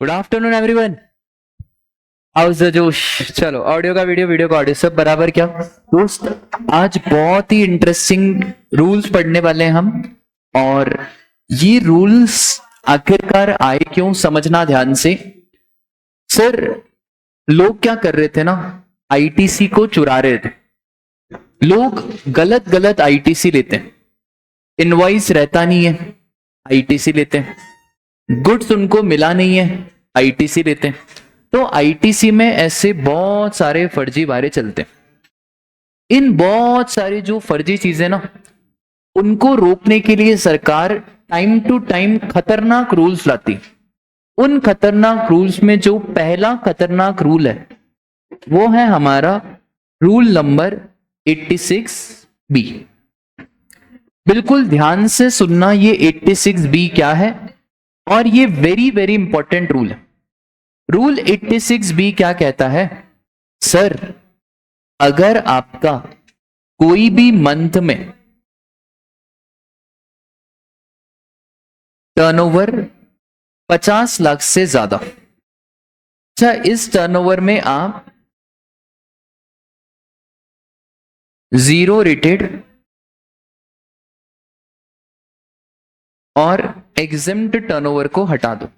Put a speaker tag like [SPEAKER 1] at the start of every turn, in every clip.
[SPEAKER 1] Good afternoon everyone. House the जोश। चलो audio का वीडियो, वीडियो का ऑडियो, सब बराबर क्या दोस्त। आज बहुत ही इंटरेस्टिंग रूल्स पढ़ने वाले हैं हम, और ये रूल्स आखिरकार आए क्यों समझना ध्यान से। सर, लोग क्या कर रहे थे ना, आईटीसी को चुरा रहे थे। लोग गलत गलत आईटीसी लेते हैं, इनवॉइस रहता नहीं है, आईटीसी लेते हैं। गुड्स उनको मिला नहीं है, आईटीसी लेते हैं। तो आईटीसी में ऐसे बहुत सारे फर्जी वारे चलते हैं। इन बहुत सारी जो फर्जी चीजें ना, उनको रोकने के लिए सरकार टाइम टू टाइम खतरनाक रूल्स लाती। उन खतरनाक रूल्स में जो पहला खतरनाक रूल है वो है हमारा रूल नंबर 86B। बिल्कुल ध्यान से सुनना, ये 86B क्या है, और ये वेरी वेरी इंपॉर्टेंट रूल है। रूल 86B क्या कहता है? सर, अगर आपका कोई भी मंथ में टर्नओवर 50 लाख से ज्यादा, अच्छा, इस टर्नओवर में आप जीरो रेटेड और एग्जेम्प्ट टर्नओवर को हटा दो।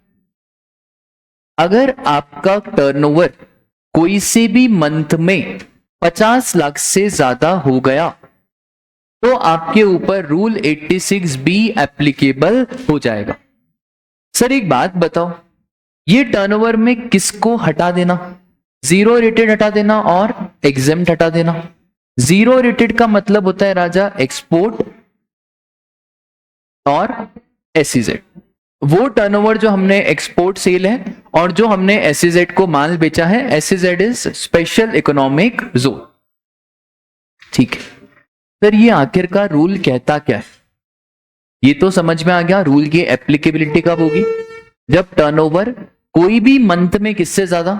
[SPEAKER 1] अगर आपका टर्नओवर कोई से भी मंथ में 50 लाख से ज्यादा हो गया तो आपके ऊपर रूल 86B एप्लीकेबल हो जाएगा। सर एक बात बताओ, ये टर्नओवर में किसको हटा देना? जीरो रेटेड हटा देना और एग्जेम्प्ट हटा देना। जीरो रेटेड का मतलब होता है राजा एक्सपोर्ट और एसईजेड। वो टर्नओवर जो हमने एक्सपोर्ट सेल है और जो हमने एसईजेड को माल बेचा है, SEZ is special economic zone. ठीक है सर, ये आखिरकार रूल कहता क्या है? ये तो समझ में आ गया। रूल की एप्लीकेबिलिटी कब होगी? जब टर्नओवर कोई भी मंथ में किससे ज्यादा,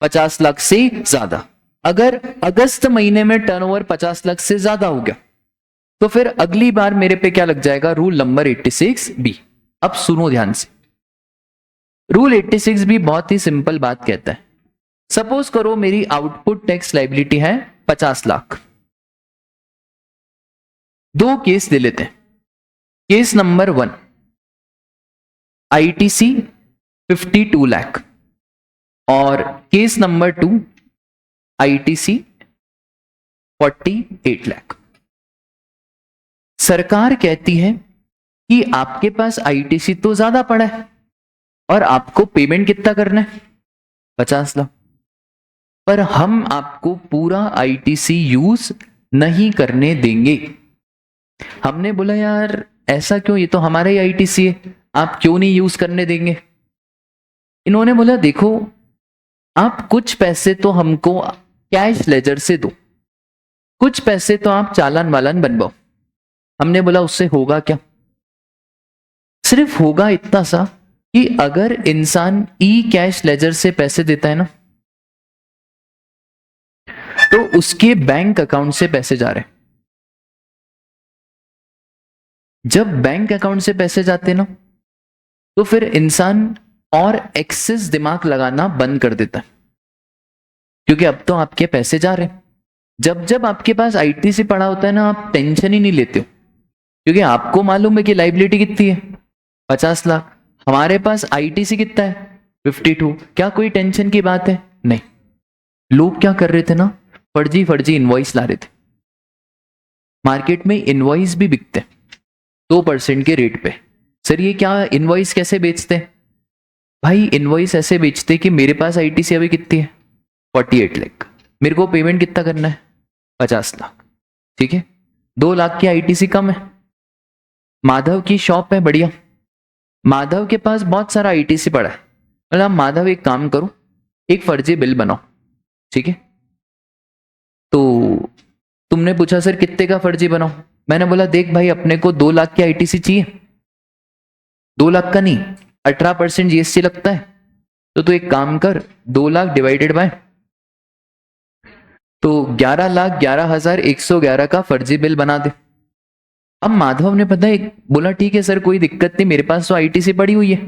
[SPEAKER 1] 50 लाख से ज्यादा। अगर अगस्त महीने में टर्नओवर 50 लाख से ज्यादा हो गया तो फिर अगली बार मेरे पे क्या लग जाएगा? Rule number 86B। अब सुनो ध्यान से। रूल 86B बहुत ही सिंपल बात कहता है। सपोज करो मेरी आउटपुट टैक्स लायबिलिटी है 50 लाख। दो केस ले लेते हैं। केस नंबर 1, आईटीसी 52 लाख, और केस नंबर 2, आईटीसी 48 लाख। सरकार कहती है कि आपके पास आईटीसी तो ज्यादा पड़ा है और आपको पेमेंट कितना करना है? 50 लाख। पर हम आपको पूरा आईटीसी यूज नहीं करने देंगे। हमने बोला यार ऐसा क्यों, ये तो हमारा ही आईटीसी है, आप क्यों नहीं यूज करने देंगे? इन्होंने बोला देखो, आप कुछ पैसे तो हमको कैश लेजर से दो, कुछ पैसे तो आप चालान वालान बनवाओ। हमने बोला उससे होगा क्या? सिर्फ होगा इतना सा कि अगर इंसान ई कैश लेजर से पैसे देता है ना, तो उसके बैंक अकाउंट से पैसे जा रहे हैं। जब बैंक अकाउंट से पैसे जाते ना, तो फिर इंसान और एक्सेस दिमाग लगाना बंद कर देता है, क्योंकि अब तो आपके पैसे जा रहे हैं। जब जब आपके पास आईटीसी पड़ा होता है ना, आप टेंशन ही नहीं लेते हो, क्योंकि आपको मालूम है कि लायबिलिटी कितनी है, 50 लाख। हमारे पास आईटीसी कितना है? 52। क्या कोई टेंशन की बात है? नहीं। लोग क्या कर रहे थे ना, फर्जी फर्जी इनवॉइस ला रहे थे। मार्केट में इनवॉइस भी बिकते 2% के रेट पे। सर ये क्या इनवॉइस कैसे बेचते हैं? भाई इनवॉइस ऐसे बेचते कि मेरे पास आईटीसी अभी कितनी है? 48 लाख। मेरे को पेमेंट कितना करना है? 50 लाख। ठीक है, 2 लाख की आईटीसी कम है। माधव की शॉप है बढ़िया, माधव के पास बहुत सारा आईटीसी पड़ा है। मतलब माधव एक काम करो, एक फर्जी बिल बनाओ। ठीक है, तो तुमने पूछा सर कितने का फर्जी बनाओ? मैंने बोला देख भाई, अपने को 2 लाख की आईटीसी चाहिए। 2 लाख का नहीं, 18% जीएसटी लगता है। तो तू एक काम कर, 2 लाख डिवाइडेड बाय, तो 11,11,111 का फर्जी बिल बना दे। अब माधव ने पता है बोला ठीक है सर कोई दिक्कत नहीं, मेरे पास तो आईटीसी पड़ी हुई है,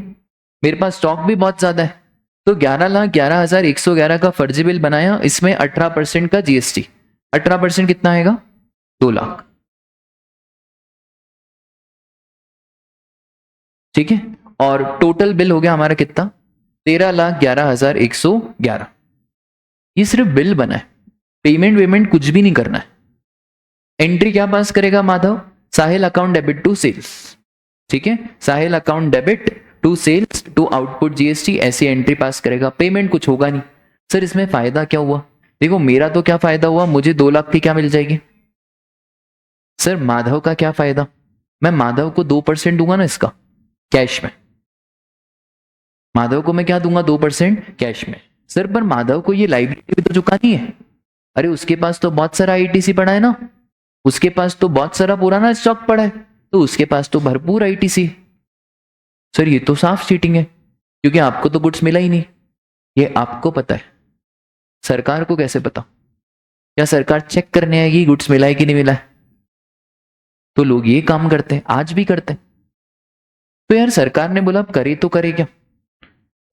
[SPEAKER 1] मेरे पास स्टॉक भी बहुत ज्यादा है, तो 11,11,111 का फर्जी बिल बनाया, इसमें 18% का जीएसटी, 18% कितना आएगा? 2 लाख। ठीक है, और टोटल बिल हो गया हमारा कितना? 13,11,111। ये सिर्फ बिल बना है, पेमेंट वेमेंट कुछ भी नहीं करना है। एंट्री क्या पास करेगा Madhav? Sahil account debit to sales. ठीक है, Sahil account debit to sales to output GST, ऐसी एंट्री पास करेगा। पेमेंट कुछ होगा नहीं। सर इसमें फायदा क्या हुआ? देखो मेरा तो क्या फायदा हुआ, मुझे 2 लाख की क्या मिल जाएगी। सर माधव का क्या फायदा? मैं माधव को 2% दूंगा ना इसका, कैश में। माधव को मैं क्या दूंगा? 2% कैश में। सर पर माधव को ये लाइबिलिटी भी तो चुकानी है। अरे उसके पास तो बहुत सारा आईटीसी पड़ा है ना, उसके पास तो बहुत सारा पुराना स्टॉक पड़ा है, तो उसके पास तो भरपूर आईटीसी। सर ये तो साफ चीटिंग है, क्योंकि आपको तो गुड्स मिला ही नहीं। ये आपको पता है, सरकार को कैसे पता? क्या सरकार चेक करने आएगी गुड्स मिला है कि नहीं मिला है? तो लोग ये काम करते हैं, आज भी करते हैं। तो यार सरकार ने बोला अब करे तो करे क्या?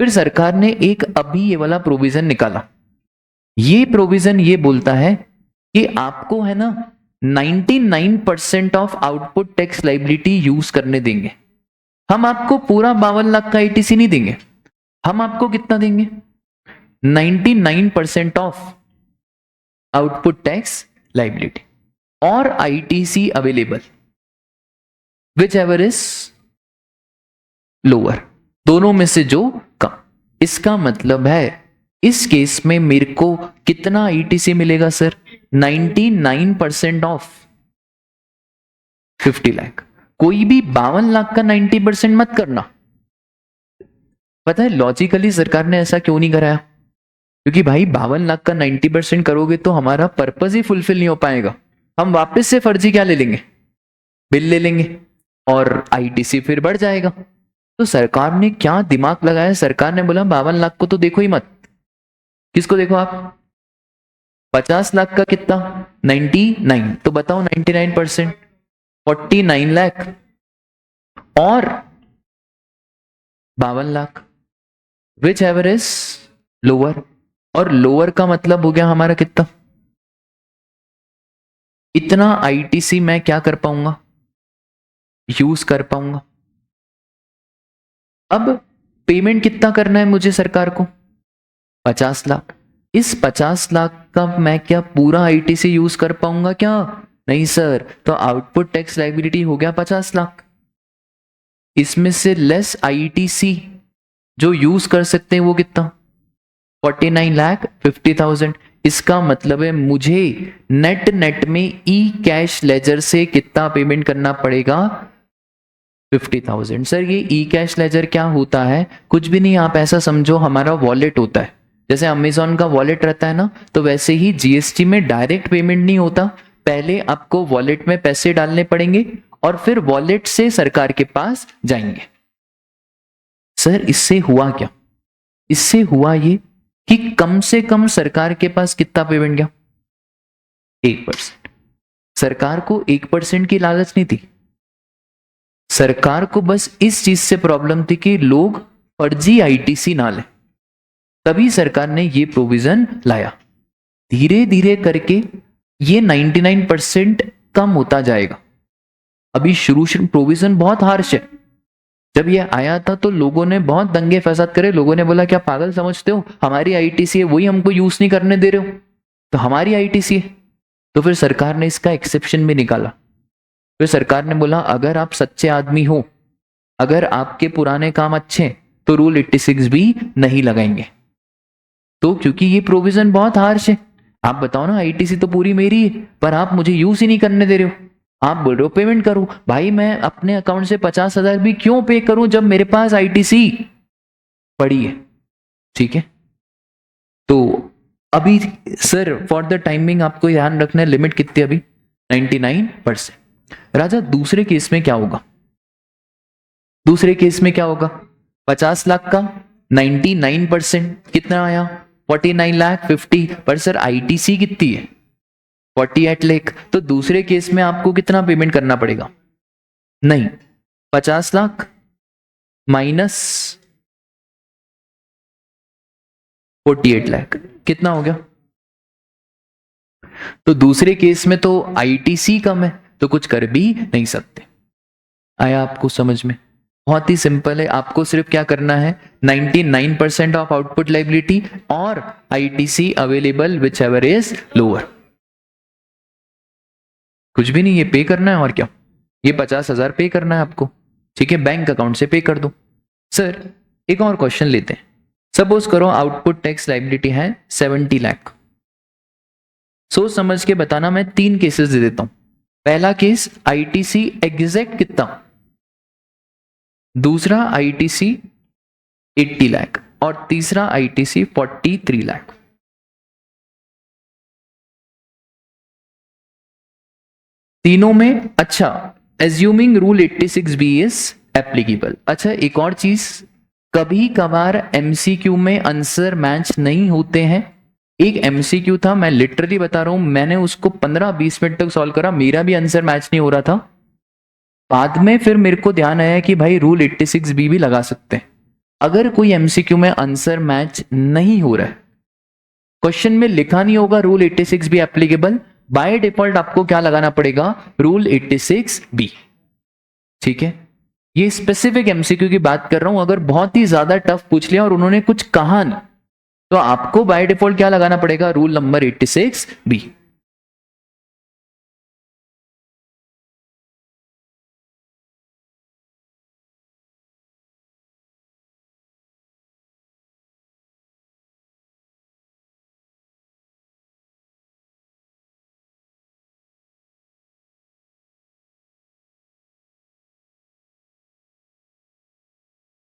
[SPEAKER 1] फिर सरकार ने एक अभी ये वाला प्रोविजन निकाला। ये प्रोविजन ये बोलता है कि आपको है ना 99% of output tax liability use करने देंगे। हम आपको पूरा 52 लाख का आईटीसी नहीं देंगे, हम आपको कितना देंगे? 99% ऑफ आउटपुट टैक्स लाइबिलिटी और ITC available which ever is lower, दोनों में से जो कम। इसका मतलब है इस केस में मेरे को कितना आईटीसी मिलेगा सर? 99% ऑफ 50 लाख। कोई भी 52 लाख का 90% मत करना। पता है लॉजिकली सरकार ने ऐसा क्यों नहीं कराया? क्योंकि भाई 52 लाख का 90% करोगे तो हमारा पर्पज ही फुलफिल नहीं हो पाएगा। हम वापस से फर्जी क्या ले लेंगे? बिल ले लेंगे और आईटीसी फिर बढ़ जाएगा। तो सरकार ने क्या दिमाग लगाया, सरकार ने बोला 52 लाख को तो देखो ही मत। किसको देखो आप? 50 लाख का कितना? 99। तो बताओ 99% 49 लाख और 52 lakh which ever is lower. और लोअर का मतलब हो गया हमारा कितना? इतना आईटीसी मैं क्या कर पाऊंगा? यूज कर पाऊंगा। अब पेमेंट कितना करना है मुझे सरकार को? 50 लाख। इस 50 लाख का मैं क्या पूरा आईटीसी यूज कर पाऊंगा क्या? नहीं सर। तो आउटपुट टैक्स लायबिलिटी हो गया 50 लाख, इसमें से लेस आईटीसी जो यूज कर सकते हैं वो कितना? 49,50,000। इसका मतलब है मुझे नेट नेट में ई कैश लेजर से कितना पेमेंट करना पड़ेगा? 50,000। सर ये ई कैश लेजर क्या होता है? कुछ भी नहीं, आप ऐसा समझो हमारा वॉलेट होता है। जैसे अमेजॉन का वॉलेट रहता है ना, तो वैसे ही जीएसटी में डायरेक्ट पेमेंट नहीं होता। पहले आपको वॉलेट में पैसे डालने पड़ेंगे और फिर वॉलेट से सरकार के पास जाएंगे। सर इससे हुआ क्या? इससे हुआ ये कि कम से कम सरकार के पास कितना पेमेंट गया? 1%। सरकार को 1% की लालच नहीं थी, सरकार को बस इस चीज से प्रॉब्लम थी कि लोग फर्जी आईटीसी ना लें। तभी सरकार ने ये प्रोविजन लाया। धीरे धीरे करके ये 99% कम होता जाएगा। अभी शुरू प्रोविजन बहुत हार्श है। जब ये आया था तो लोगों ने बहुत दंगे फसाद करे। लोगों ने बोला क्या पागल समझते हो, हमारी आईटीसी है वही हमको यूज नहीं करने दे रहे हो, तो हमारी आईटीसी है। तो फिर सरकार ने इसका एक्सेप्शन भी निकाला। फिर सरकार ने बोला अगर आप सच्चे आदमी हो, अगर आपके पुराने काम अच्छे हैं, तो रूल 86 भी नहीं लगाएंगे। तो क्योंकि ये प्रोविजन बहुत हार्श है, आप बताओ ना, आईटीसी तो पूरी मेरी है पर आप मुझे यूज ही नहीं करने दे रहे हो। आप बोल रहे हो पेमेंट करूं। भाई मैं अपने अकाउंट से 50,000 भी क्यों पे करूं जब मेरे पास आईटीसी पड़ी है? ठीक है, तो अभी सर फॉर द टाइमिंग आपको ध्यान रखना है लिमिट कितनी अभी? 99%। राजा दूसरे केस में क्या होगा? दूसरे केस में क्या होगा? 50 लाख का 99% कितना आया? 49,50,000। पर सर आईटीसी कितनी है? 48 लाख। तो दूसरे केस में आपको कितना पेमेंट करना पड़ेगा? नहीं, 50 लाख माइनस 48 लाख। कितना हो गया? तो दूसरे केस में तो आईटीसी कम है तो कुछ कर भी नहीं सकते। आया आपको समझ में? बहुत ही सिंपल है, आपको सिर्फ क्या करना है, 99% ऑफ आउटपुट लाइबिलिटी और ITC available which ever is lower. कुछ भी नहीं, ये पे करना है और क्या, ये 50,000 पे करना है आपको, ठीक है, बैंक अकाउंट से पे कर दो। सर एक और क्वेश्चन लेते हैं। सपोज करो आउटपुट टैक्स लाइबिलिटी है 70 लाख। सोच समझ के बताना, मैं 3 केसेस दे देता हूं। पहला केस आईटीसी एग्जैक्ट कितना, दूसरा आईटीसी 80 लाख और तीसरा आईटीसी 43 लाख। तीनों में अच्छा assuming rule 86B is applicable. अच्छा एक और चीज, कभी कभार एमसीक्यू में आंसर मैच नहीं होते हैं। एक एमसीक्यू था, मैं लिटरली बता रहा हूं, मैंने उसको 15-20 मिनट तक सॉल्व करा, मेरा भी आंसर मैच नहीं हो रहा था। बाद में फिर मेरे को ध्यान आया कि भाई रूल 86B भी लगा सकते हैं। अगर कोई एमसीक्यू में आंसर मैच नहीं हो रहा है, क्वेश्चन में लिखा नहीं होगा rule 86B applicable, by default आपको क्या लगाना पड़ेगा, रूल 86B। ठीक है, ये स्पेसिफिक एमसीक्यू की बात कर रहा हूं। अगर बहुत ही ज्यादा टफ पूछ लिया और उन्होंने कुछ कहा नहीं, तो आपको बाय डिफॉल्ट क्या लगाना पड़ेगा, रूल नंबर 86B।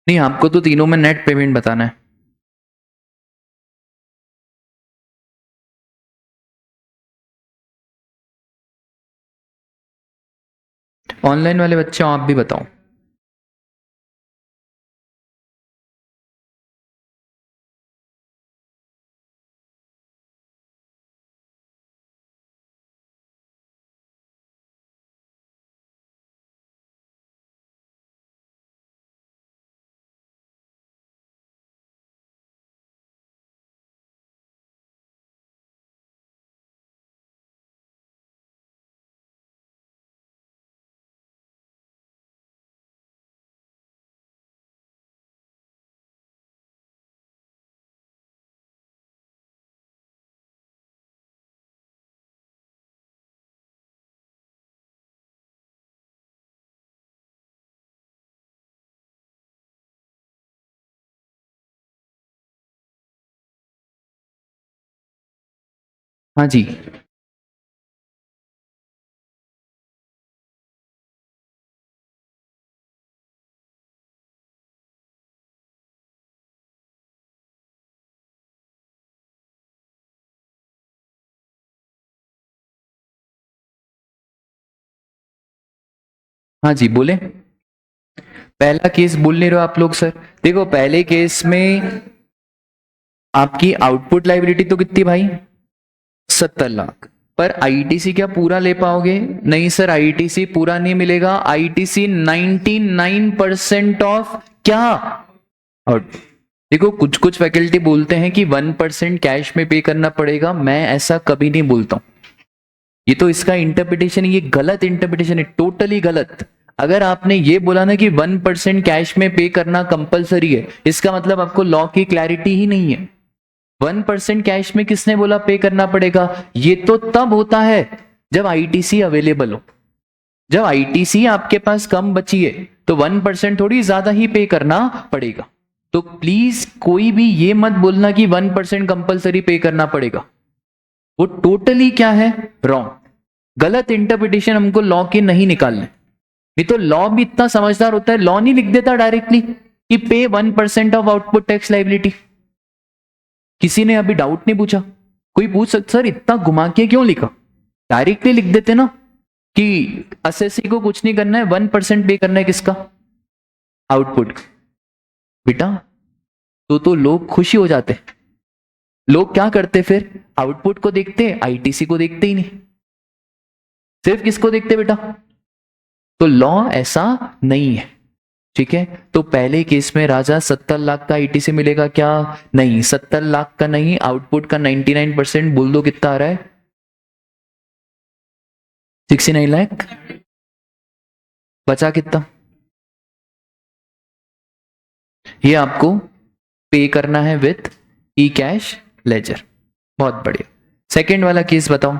[SPEAKER 1] नहीं, आपको तो तीनों में नेट पेमेंट बताना है। ऑनलाइन वाले बच्चों आप भी बताओ। हाँ जी, हाँ जी बोले। पहला केस बोल नहीं रहे हो आप लोग सर? देखो पहले केस में आपकी आउटपुट लाइबिलिटी तो कितनी भाई, 70 लाख। पर आईटीसी क्या पूरा ले पाओगे? नहीं सर, आईटीसी पूरा नहीं मिलेगा। आईटीसी 99% ऑफ क्या आउट। देखो कुछ कुछ फैकल्टी बोलते हैं कि 1% कैश में पे करना पड़ेगा, मैं ऐसा कभी नहीं बोलता हूं। ये तो इसका इंटरप्रिटेशन, ये गलत इंटरप्रिटेशन है, टोटली गलत। अगर आपने ये बोला ना कि 1% कैश में पे करना कंपलसरी है, इसका मतलब आपको लॉ की क्लैरिटी ही नहीं है। 1% कैश में किसने बोला पे करना पड़ेगा? ये तो तब होता है जब आईटीसी अवेलेबल हो। जब आईटीसी आपके पास कम बची है तो 1% थोड़ी ज्यादा ही पे करना पड़ेगा। तो प्लीज कोई भी ये मत बोलना कि 1% कंपलसरी पे करना पड़ेगा, वो टोटली क्या है, रॉन्ग। गलत इंटरप्रिटेशन हमको लॉ के नहीं निकालने। नहीं तो लॉ भी इतना समझदार होता है, लॉ नहीं लिख देता डायरेक्टली कि पे 1% ऑफ आउटपुट टैक्स लाइबिलिटी। किसी ने अभी डाउट नहीं पूछा? कोई पूछ सकता सर इतना घुमा के क्यों लिखा? डायरेक्टली लिख देते ना कि एसएससी को कुछ नहीं करना है, 1% पे करना है किसका, आउटपुट। बेटा तो लोग खुशी हो जाते। लोग क्या करते फिर, आउटपुट को देखते, आईटीसी को देखते ही नहीं, सिर्फ किसको देखते बेटा? तो लॉ ऐसा नहीं है। ठीक है, तो पहले केस में राजा 70 लाख का आईटी से मिलेगा क्या? नहीं, 70 लाख का नहीं, आउटपुट का 99% बोल दो कितना आ रहा है? 69 लाख। बचा कितना? ये आपको पे करना है विथ ई कैश लेजर। बहुत बढ़िया। सेकेंड वाला केस बताओ।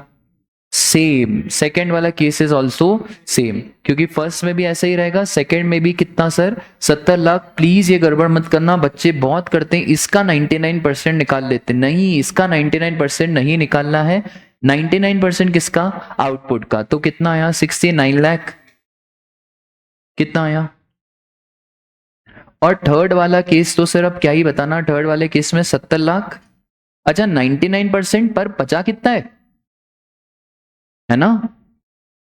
[SPEAKER 1] सेम, सेकेंड वाला केस इज ऑल्सो सेम, क्योंकि फर्स्ट में भी ऐसा ही रहेगा, सेकेंड में भी कितना सर? 70 लाख। प्लीज ये गड़बड़ मत करना, बच्चे बहुत करते हैं, इसका 99% निकाल लेते। नहीं, इसका 99% नहीं निकालना है। 99% किसका? आउटपुट का। तो कितना आया? 69 लाख। कितना आया? और थर्ड वाला केस तो सर अब क्या ही बताना, थर्ड वाले केस में 70 लाख। अच्छा, 99% पर बचा कितना है ना?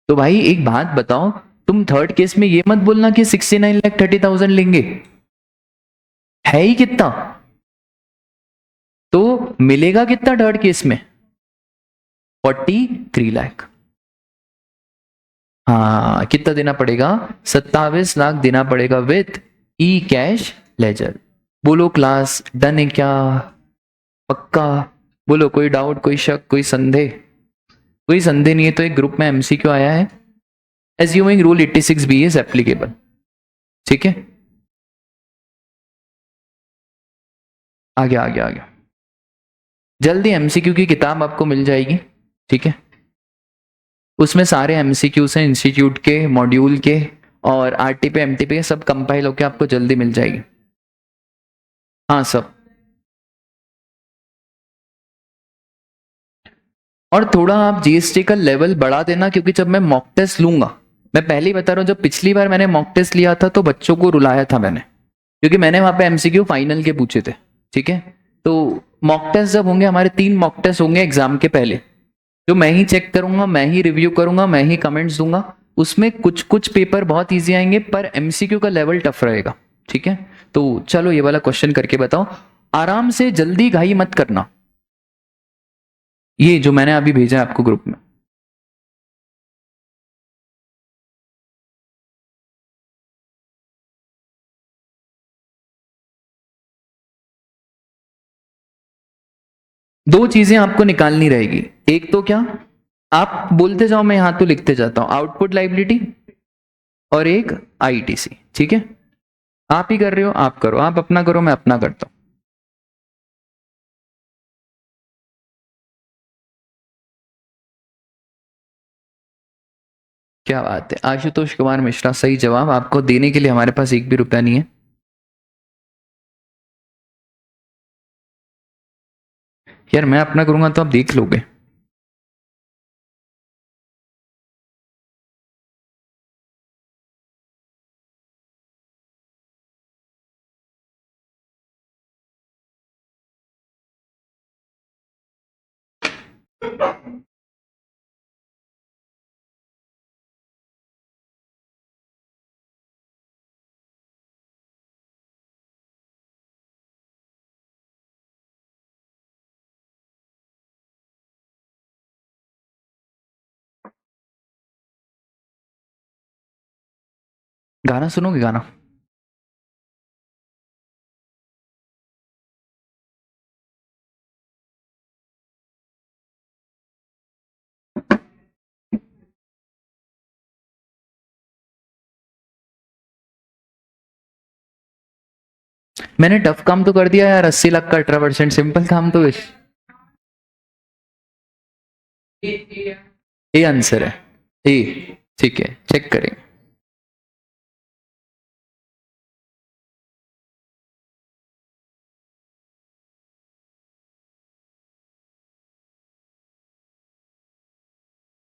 [SPEAKER 1] तो भाई एक बात बताओ, तुम थर्ड केस में ये मत बोलना कि 69,30,000 लेंगे। है ही कितना? तो मिलेगा कितना थर्ड केस में? 43 लाख। हाँ, कितना देना पड़ेगा? 27 लाख देना पड़ेगा विथ ई कैश लेजर। बोलो क्लास डन है क्या? पक्का? बोलो, कोई डाउट, कोई शक, कोई संदेह? कोई संदेह नहीं है तो एक ग्रुप में एमसीक्यू आया है, assuming rule 86B is applicable. ठीक है, आगे आगे आगे। जल्दी एमसीक्यू की किताब आपको मिल जाएगी। ठीक है, उसमें सारे एमसीक्यूज हैं इंस्टीट्यूट के, मॉड्यूल के, और आरटी पे एमटी पे सब कंपाइल होके आपको जल्दी मिल जाएगी। हाँ सब। और थोड़ा आप जीएसटी का लेवल बढ़ा देना, क्योंकि जब मैं मॉक टेस्ट लूंगा, मैं पहले ही बता रहा हूँ, जब पिछली बार मैंने मॉक टेस्ट लिया था तो बच्चों को रुलाया था मैंने, क्योंकि मैंने वहां पे एमसीक्यू फाइनल के पूछे थे। ठीक है, तो मॉक टेस्ट जब होंगे, हमारे 3 मॉक टेस्ट होंगे एग्जाम के पहले, जो मैं ही चेक करूंगा, मैं ही रिव्यू करूंगा, मैं ही कमेंट्स दूंगा। उसमें कुछ कुछ पेपर बहुत इजी आएंगे, पर एमसीक्यू का लेवल टफ रहेगा। ठीक है, तो चलो ये वाला क्वेश्चन करके बताओ, आराम से, जल्दी घाई मत करना। ये जो मैंने अभी भेजा है आपको ग्रुप में। दो चीजें आपको निकालनी रहेगी। एक तो क्या, आप बोलते जाओ, मैं यहां तो लिखते जाता हूं, आउटपुट लाइबिलिटी, और एक आईटीसी। ठीक है, आप ही कर रहे हो, आप करो, आप अपना करो, मैं अपना करता हूं। क्या बात है, आशुतोष कुमार मिश्रा, सही जवाब। आपको देने के लिए हमारे पास एक भी रुपया नहीं है। यार मैं अपना करूंगा तो आप देख लोगे। गाना सुनोगे? गाना मैंने टफ काम तो कर दिया यार, 80 लाख का 18%, सिंपल काम तो ये आंसर है। ए, ठीक है, चेक करें।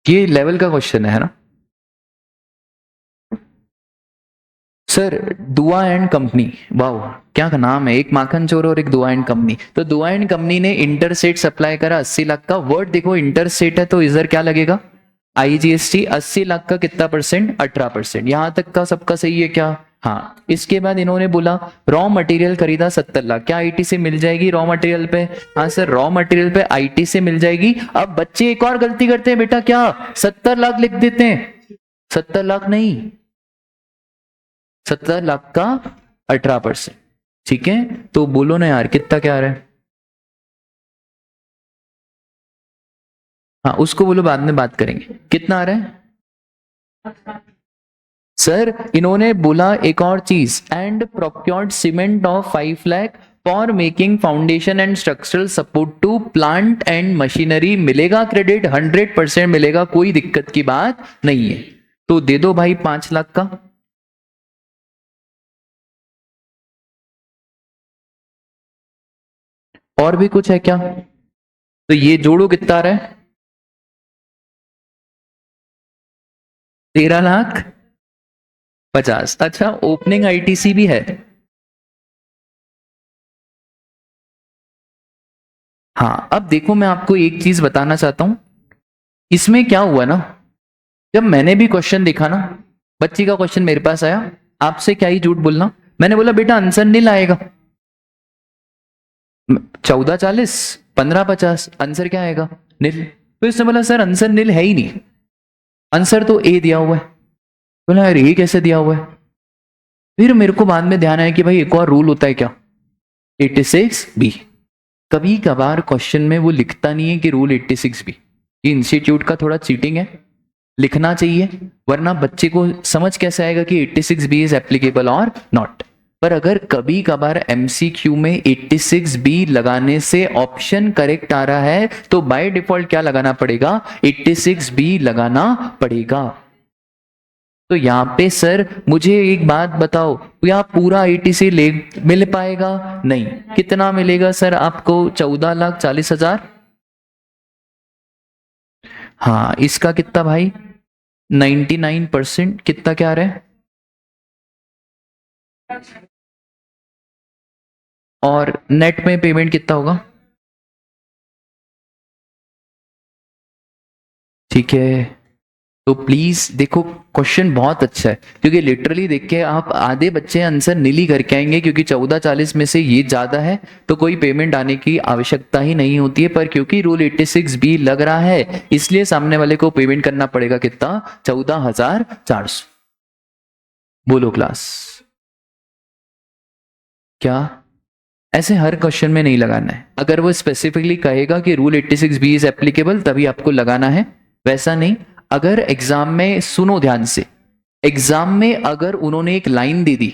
[SPEAKER 1] ये लेवल का क्वेश्चन है ना सर? दुआ एंड कंपनी, वाओ क्या का नाम है, एक माखन चोर और एक दुआ एंड कंपनी। तो दुआ एंड कंपनी ने इंटरसेट सप्लाई करा 80 लाख का। वर्ड देखो, इंटरसेट है तो इधर क्या लगेगा? आईजीएसटी। 80 लाख का कितना परसेंट? 18%। यहां तक का सबका सही है क्या? हाँ। इसके बाद इन्होंने बोला रॉ मटेरियल खरीदा 70 लाख, क्या आईटी से मिल जाएगी रॉ मटेरियल पे? हाँ सर, रॉ मटेरियल पे आईटी से मिल जाएगी। अब बच्चे एक और गलती करते हैं बेटा, क्या 70 लाख लिख देते हैं? 70 लाख नहीं, 70 लाख का 18%, ठीक है। तो बोलो ना यार कितना क्या आ रहा है। हाँ उसको बोलो बाद में बात करेंगे, कितना आ रहा है। सर इन्होंने बोला एक और चीज, and procured cement of 5 lakh for making foundation and structural support to plant and machinery. मिलेगा क्रेडिट, 100% मिलेगा, कोई दिक्कत की बात नहीं है। तो दे दो भाई 5 लाख का। और भी कुछ है क्या? तो ये जोड़ो कितना आ रहा है, 13,50,000। अच्छा ओपनिंग आईटीसी भी है। हाँ अब देखो मैं आपको एक चीज बताना चाहता हूं, इसमें क्या हुआ ना, जब मैंने भी क्वेश्चन देखा ना, बच्ची का क्वेश्चन मेरे पास आया, आपसे क्या ही झूठ बोलना, मैंने बोला बेटा आंसर नील आएगा। 14,40, 15,50, आंसर क्या आएगा, नील। तो इसने बोला सर आंसर नील है ही नहीं, आंसर तो ए दिया हुआ है। बोला यार ए कैसे दिया हुआ है। फिर मेरे को बाद में ध्यान आया कि भाई एक और रूल होता है क्या, 86B। कभी कभार क्वेश्चन में वो लिखता नहीं है कि रूल 86B, ये इंस्टीट्यूट का थोड़ा चीटिंग है, लिखना चाहिए, वरना बच्चे को समझ कैसे आएगा कि 86B इज एप्लीकेबल और नॉट। पर अगर कभी कभार एमसीक्यू में 86B लगाने से ऑप्शन करेक्ट आ रहा है तो बाय डिफॉल्ट क्या लगाना पड़ेगा, 86B लगाना पड़ेगा। तो यहां पे सर मुझे एक बात बताओ, क्या पूरा 86 ले मिल पाएगा, नहीं। कितना मिलेगा सर आपको, 14,40,000। हाँ इसका कितना भाई, 99%, कितना क्या आ रहा है। और नेट में पेमेंट कितना होगा, ठीक है। तो प्लीज देखो क्वेश्चन बहुत अच्छा है, क्योंकि लिटरली देख के आप आधे बच्चे आंसर नीली करके आएंगे, क्योंकि 14,40 में से ये ज्यादा है तो कोई पेमेंट आने की आवश्यकता ही नहीं होती है। पर क्योंकि रूल 86B लग रहा है इसलिए सामने वाले को पेमेंट करना पड़ेगा कितना, 14,400। बोलो क्लास, क्या ऐसे हर क्वेश्चन में नहीं लगाना है, अगर वो स्पेसिफिकली कहेगा कि रूल 86B इज एप्लीकेबल तभी आपको लगाना है, वैसा नहीं। अगर एग्जाम में सुनो ध्यान से, एग्जाम में अगर उन्होंने एक लाइन दे दी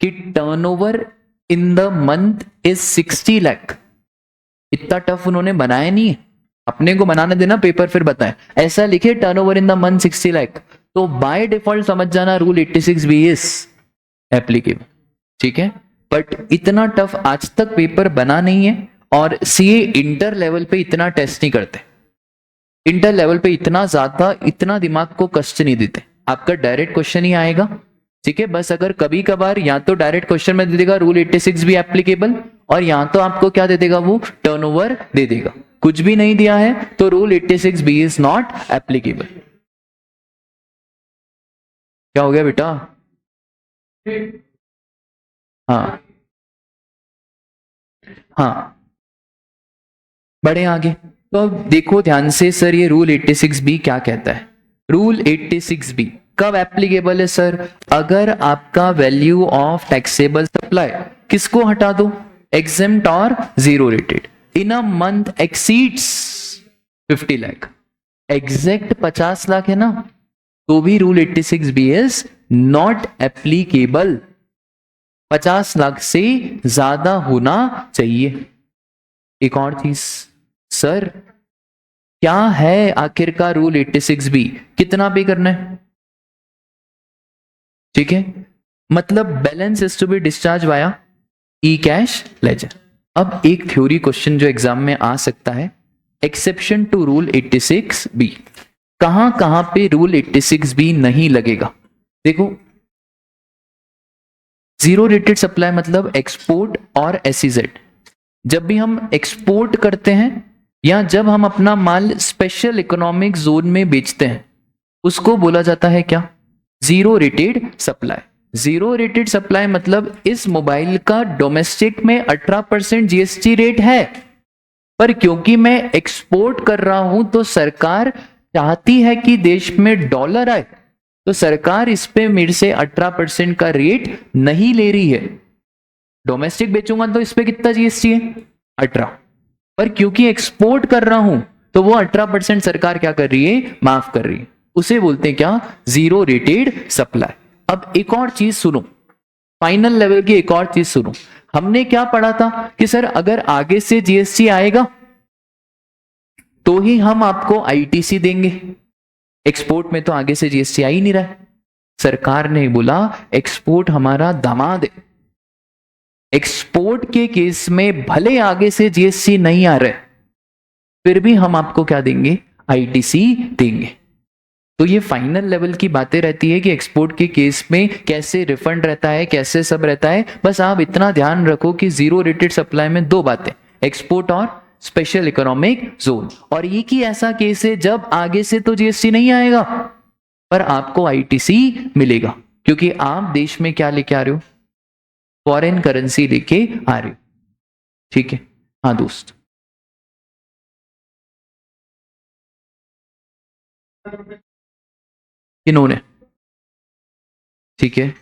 [SPEAKER 1] कि turnover in the month is 60 lakh, इतना टफ उन्होंने बनाया नहीं है, अपने को बनाने देना पेपर फिर बताएं, ऐसा लिखे turnover in the month 60 lakh, तो बाय डिफॉल्ट समझ जाना रूल 86B इज एप्लीकेबल, ठीक है। बट इतना टफ आज तक पेपर बना नहीं है, और सीए इंटर लेवल पे इतना टेस्ट नहीं करते, इंटर लेवल पे इतना ज्यादा इतना दिमाग को कष्ट नहीं देते, आपका डायरेक्ट क्वेश्चन ही आएगा, ठीक है। बस अगर कभी कभार या तो डायरेक्ट क्वेश्चन में दे देगा रूल 86 भी एप्लीकेबल, और यहां तो आपको क्या दे देगा, वो टर्नओवर दे देगा। कुछ भी नहीं दिया है तो rule 86B is not applicable. क्या हो गया बेटा, हाँ हाँ बढ़े आगे। तो अब देखो ध्यान से सर, ये रूल 86B क्या कहता है। रूल 86B कब एप्लीकेबल है सर, अगर आपका वैल्यू ऑफ टैक्सेबल सप्लाई किसको हटा दो, एग्जेम्प्ट और zero rated, in a month exceeds 50 lakh, exact 50 lakh है ना, तो भी rule 86B is not applicable, 50 lakh से ज्यादा होना चाहिए। एक और चीज सर, क्या है आखिर का रूल 86B, कितना पे करना है, ठीक है, मतलब balance is to be discharge via e cash ledger. अब एक थ्योरी क्वेश्चन जो एग्जाम में आ सकता है, एक्सेप्शन टू रूल 86B, कहां कहां पे रूल 86B नहीं लगेगा। देखो जीरो रेटेड सप्लाई मतलब एक्सपोर्ट और एसईजेड, जब भी हम एक्सपोर्ट करते हैं या जब हम अपना माल स्पेशल इकोनॉमिक जोन में बेचते हैं, उसको बोला जाता है क्या, zero rated supply. Zero rated supply मतलब इस मोबाइल का डोमेस्टिक में 18% जीएसटी रेट है, पर क्योंकि मैं एक्सपोर्ट कर रहा हूं तो सरकार चाहती है कि देश में डॉलर आए, तो सरकार इस पे मेरे से 18% का रेट नहीं ले रही है। डोमेस्टिक बेचूंगा तो इस पे कितना जीएसटी है? 18। पर क्योंकि एक्सपोर्ट कर रहा हूं तो वो 18% सरकार क्या कर रही है? माफ कर रही है। उसे बोलते हैं क्या? Zero rated supply. अब एक और चीज सुनो, फाइनल लेवल की एक और चीज सुनो। हमने क्या पढ़ा था कि सर अगर आगे से जीएसटी आएगा तो ही हम आपको आईटीसी देंगे। एक्सपोर्ट में तो आगे से जीएसटी आ ही नहीं रहा है। सरकार ने बोला एक्सपोर्ट हमारा दामाद है, एक्सपोर्ट के केस में भले आगे से जीएसटी नहीं आ रहा है फिर भी हम आपको क्या देंगे? आईटीसी देंगे। तो ये फाइनल लेवल की बातें रहती है कि एक्सपोर्ट के केस में कैसे रिफंड रहता है, कैसे सब रहता है। बस आप इतना ध्यान रखो कि जीरो रेटेड सप्लाई में दो बातें, एक्सपोर्ट और स्पेशल इकोनॉमिक जोन। और ये की ऐसा केस है जब आगे से तो जीएसटी नहीं आएगा पर आपको आईटीसी मिलेगा, क्योंकि आप देश में क्या लेके आ रहे हो? फॉरेन करेंसी लेके आ रहे हो। ठीक है? हाँ दोस्त। इन्होंने, ठीक है,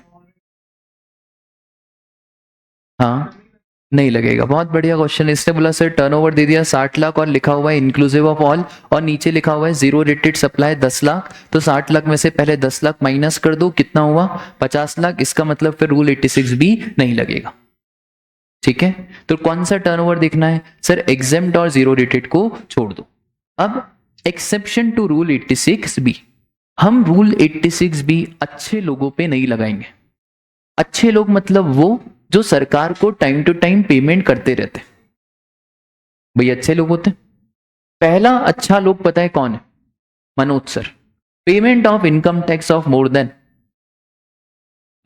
[SPEAKER 1] हाँ नहीं लगेगा। बहुत बढ़िया क्वेश्चन। इसने बोला सर टर्नओवर दे दिया 60 लाख और लिखा हुआ है इंक्लूसिव ऑफ ऑल, और नीचे लिखा हुआ है जीरो रेटेड सप्लाई 10 लाख। तो 60 लाख में से पहले 10 लाख माइनस कर दो, कितना हुआ? 50 लाख। इसका मतलब फिर रूल 86 भी नहीं लगेगा। ठीक है? तो कौन सा टर्नओवर देखना है? सर एग्जेम्प्ट और जीरो रेटेड को छोड़ दो। अब एक्सेप्शन टू रूल 86 बी, हम रूल 86 बी अच्छे लोगों पे नहीं लगाएंगे। अच्छे लोग मतलब वो जो सरकार को टाइम टू टाइम पेमेंट करते रहते, भाई अच्छे लोग होते हैं। पहला अच्छा लोग पता है कौन है? Manoj sir. Payment of income tax of more than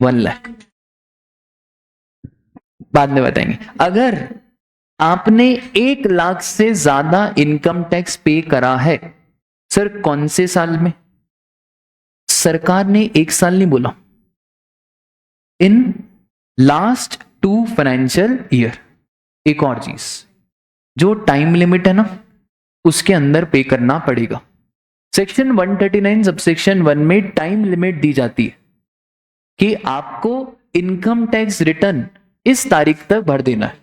[SPEAKER 1] 1 lakh, बाद में बताएंगे। अगर आपने 1 लाख से ज्यादा इनकम टैक्स पे करा है, सर कौन से साल में? सरकार ने 1 साल नहीं बोला, इन लास्ट 2 फाइनेंशियल ईयर। एक और चीज, जो टाइम लिमिट है ना उसके अंदर पे करना पड़ेगा। सेक्शन 139 सबसेक्शन 1 में टाइम लिमिट दी जाती है कि आपको इनकम टैक्स रिटर्न इस तारीख तक भर देना है।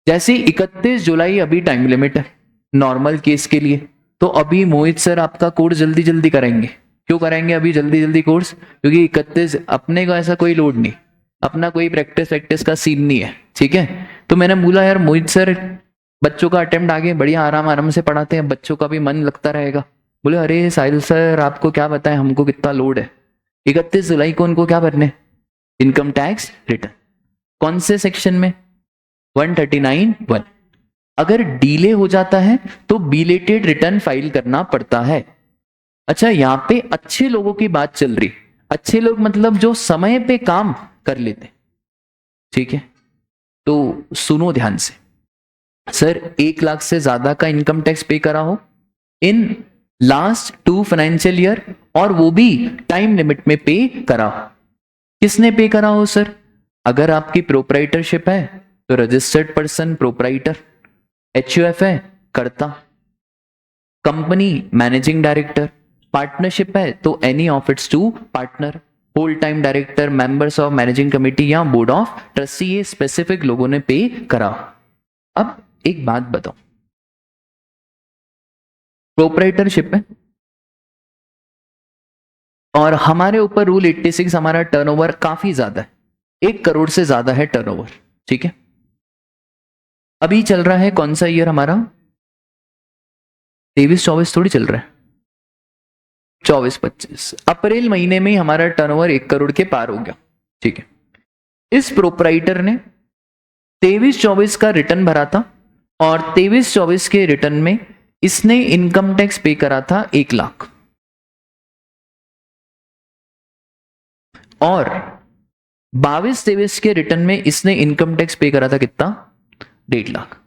[SPEAKER 1] जैसे 31 जुलाई अभी टाइम लिमिट है नॉर्मल केस के लिए, तो अभी मोहित सर आपका कोर्स जल्दी जल्दी कराएंगे। क्यों कराएंगे अभी जल्दी जल्दी कोर्स? क्योंकि 31 अपने का ऐसा कोई लोड नहीं, अपना कोई प्रैक्टिस का सीन नहीं है। ठीक है? तो मैंने बोला यार मोहित सर बच्चों का अटेम्प्ट आगे बढ़िया आराम आराम से पढ़ाते हैं, बच्चों का भी मन लगता रहेगा। बोले अरे साहिल सर आपको क्या बताएं हमको कितना लोड है। 31 जुलाई को उनको क्या भरने? Income tax return. कौन से सेक्शन में? 139(1). अगर डिले हो जाता है तो बिलेटेड रिटर्न फाइल करना पड़ता है। अच्छा यहां पे अच्छे लोगों की बात चल रही। अच्छे लोग मतलब जो समय पे काम कर लेते। ठीक है? तो सुनो ध्यान से। सर 1 लाख से ज्यादा का इनकम टैक्स पे करा हो इन लास्ट 2 फाइनेंशियल ईयर, और वो भी टाइम लिमिट में पे करा हो। किसने पे करा हो सर? अगर आपकी प्रोप्राइटरशिप है तो रजिस्टर्ड पर्सन प्रोप्राइटर, एचयूएफ है कर्ता, कंपनी मैनेजिंग डायरेक्टर, पार्टनरशिप है तो any of its two partner, whole time director, members of managing committee या बोर्ड ऑफ ट्रस्टी। ये स्पेसिफिक लोगों ने पे करा। अब एक बात बताओ, प्रोप्राइटरशिप है और हमारे ऊपर रूल 86, हमारा टर्नओवर काफी ज्यादा है, 1 करोड़ से ज्यादा है टर्नओवर। ठीक है? अभी चल रहा है कौन सा ईयर हमारा? 23-24 थोड़ी चल रहा है, 24-25। अप्रैल महीने में हमारा टर्नओवर 1 करोड़ के पार हो गया। ठीक है? इस प्रोप्राइटर ने 23-24 का रिटर्न भरा था और 23-24 के रिटर्न में इसने इनकम टैक्स पे करा था 1 लाख, और 22-23 के रिटर्न में इसने इनकम टैक्स पे करा था कितना? 1.5 लाख।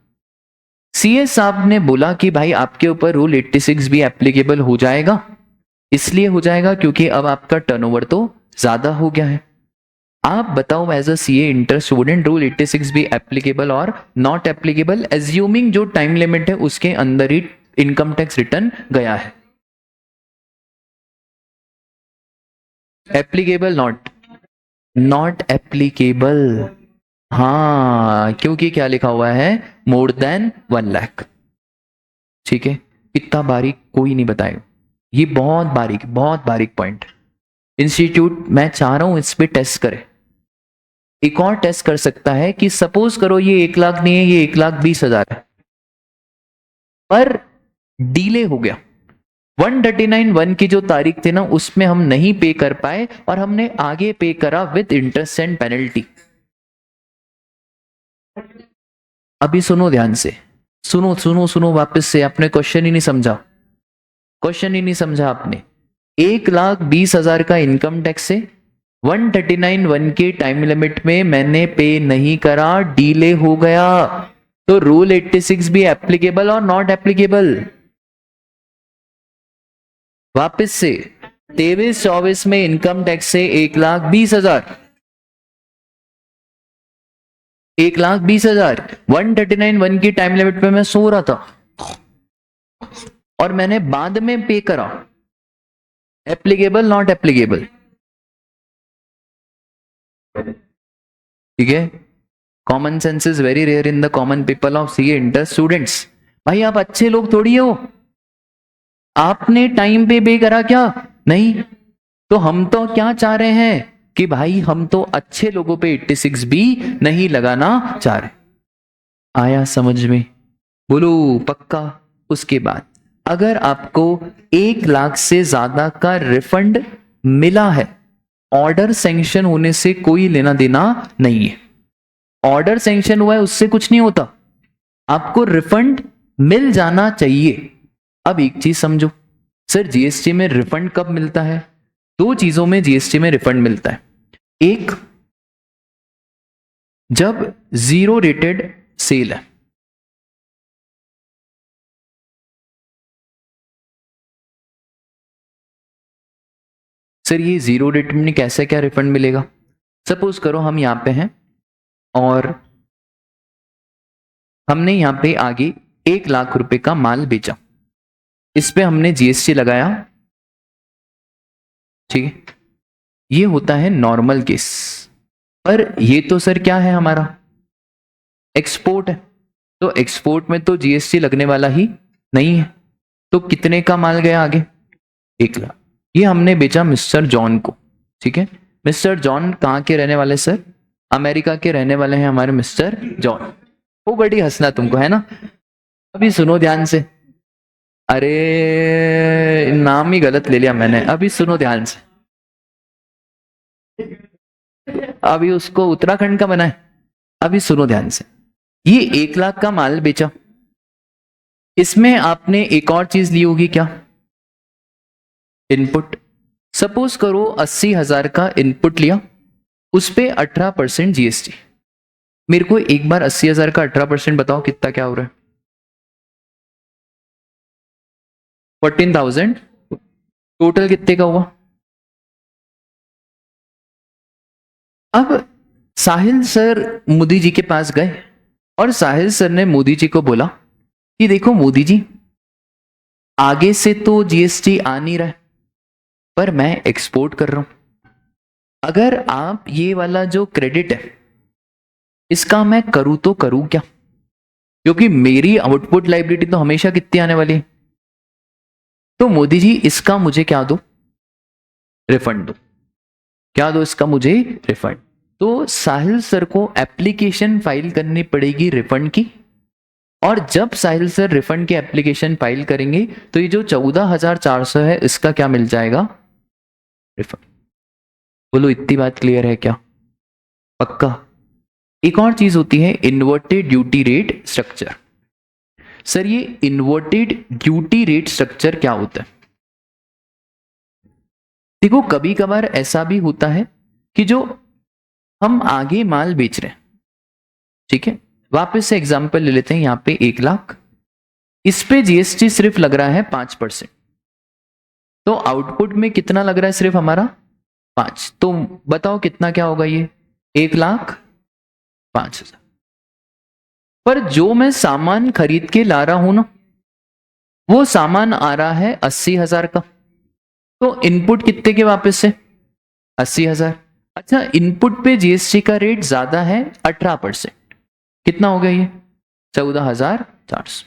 [SPEAKER 1] सीए साहब ने बोला कि भाई आपके ऊपर रूल 86 भी एप्लीकेबल हो जाएगा। इसलिए हो जाएगा क्योंकि अब आपका टर्नओवर तो ज्यादा हो गया है। आप बताओ as a CA inter student rule 86 भी एप्लीकेबल और नॉट एप्लीकेबल, एज्यूमिंग जो टाइम लिमिट है उसके अंदर ही इनकम टैक्स रिटर्न गया है। Applicable not applicable. हाँ, क्योंकि क्या लिखा हुआ है, मोर देन 1 लाख। ठीक है, इतना बारीक कोई नहीं बताएगा, ये बहुत बारीक पॉइंट। इंस्टीट्यूट मैं चाह रहा हूं इस पे टेस्ट करे। एक और टेस्ट कर सकता है कि सपोज करो ये 1 लाख नहीं है, ये 1,20,000 है, पर डीले हो गया, 139(1) की जो तारीख थी ना उसमें हम नहीं पे कर पाए और हमने आगे पे करा विद इंटरेस्ट एंड पेनल्टी। अभी सुनो ध्यान से, सुनो सुनो सुनो वापस से, आपने क्वेश्चन ही नहीं समझा, क्वेश्चन ही नहीं समझा आपने। 1,20,000 का इनकम टैक्स है, 139(1) के टाइम लिमिट में मैंने पे नहीं करा, डीले हो गया, तो रूल 86 भी एप्लीकेबल और नॉट एप्लीकेबल। वापस से, 23-24 में इनकम टैक्स से 1,20,000, 1,20,000, 139(1) की टाइम लिमिट पे मैं सो रहा था और मैंने बाद में पे करा, एप्लीकेबल नॉट एप्लीकेबल। ठीक है, common sense is very rare in the common people of CA inter students. भाई आप अच्छे लोग थोड़ी हो, आपने टाइम पे करा क्या? नहीं, तो हम तो क्या चाह रहे हैं कि भाई हम तो अच्छे लोगों पे 86 भी नहीं लगाना चाह रहे। आया समझ में? बोलो पक्का। उसके बाद अगर आपको 1 लाख से ज्यादा का रिफंड मिला है, ऑर्डर सैंक्शन होने से कोई लेना देना नहीं है, ऑर्डर सैंक्शन हुआ है उससे कुछ नहीं होता, आपको रिफंड मिल जाना चाहिए। अब एक चीज समझो, सर जीएसटी में रिफंड कब मिलता है? दो चीजों में जीएसटी में रिफंड मिलता है। एक, जब जीरो रेटेड सेल है, सर ये जीरो रेटेड में कैसे क्या रिफंड मिलेगा? सपोज करो हम यहां पे हैं और हमने यहां पे आगे 1 लाख रुपए का माल बेचा, इस पे हमने जीएसटी लगाया, ठीक है, ये होता है नॉर्मल केस। पर ये तो सर क्या है, हमारा एक्सपोर्ट है, तो एक्सपोर्ट में तो जीएसटी लगने वाला ही नहीं है, तो कितने का माल गया आगे? 1 लाख। ये हमने बेचा मिस्टर जॉन को, ठीक है। मिस्टर जॉन कहाँ के रहने वाले सर? अमेरिका के रहने वाले हैं हमारे मिस्टर जॉन। वो बड़ी हंसना तुमको है ना। अभी सुनो ध्यान से, अरे नाम ही गलत ले लिया मैंने, अभी सुनो ध्यान से, अभी उसको उत्तराखंड का बनाए, अभी सुनो ध्यान से। ये 1 लाख का माल बेचा, इसमें आपने एक और चीज ली होगी क्या? इनपुट। सपोज करो 80,000 का इनपुट लिया, उस पे 18% जीएसटी। मेरे को एक बार 80,000 का 18% बताओ कितना क्या हो रहा है? 14,000। टोटल कितने का हुआ? अब साहिल सर मोदी जी के पास गए और साहिल सर ने मोदी जी को बोला कि देखो मोदी जी, आगे से तो जीएसटी आ नहीं रहा है, पर मैं एक्सपोर्ट कर रहा हूं, अगर आप ये वाला जो क्रेडिट है इसका मैं करूं तो करूं क्या? क्योंकि मेरी आउटपुट लायबिलिटी तो हमेशा कितनी आने वाली है, तो मोदी जी इसका मुझे क्या दो? रिफंड दो। क्या दो इसका मुझे? रिफंड। तो साहिल सर को एप्लीकेशन फाइल करनी पड़ेगी रिफंड की, और जब साहिल सर रिफंड की एप्लीकेशन फाइल करेंगे तो ये जो 14,400 है इसका क्या मिल जाएगा? रिफंड। बोलो इतनी बात क्लियर है क्या? पक्का। एक और चीज होती है inverted duty rate structure. Sir ये इन्वर्टेड ड्यूटी रेट स्ट्रक्चर क्या होता है? देखो कभी कभार ऐसा भी होता है कि जो हम आगे माल बेच रहे हैं, ठीक है, वापस से एग्जांपल ले लेते हैं, यहां पे 1 लाख, इस पे जीएसटी सिर्फ लग रहा है 5%, तो आउटपुट में कितना लग रहा है सिर्फ हमारा? 5। तो बताओ कितना क्या होगा ये? 1,05,000। पर जो मैं सामान खरीद के ला रहा हूं ना, वो सामान आ रहा है 80,000 का, तो इनपुट कितने के वापस से? 80,000। अच्छा, इनपुट पे जीएसटी का रेट ज्यादा है 18%, कितना हो गया ये? 14,400।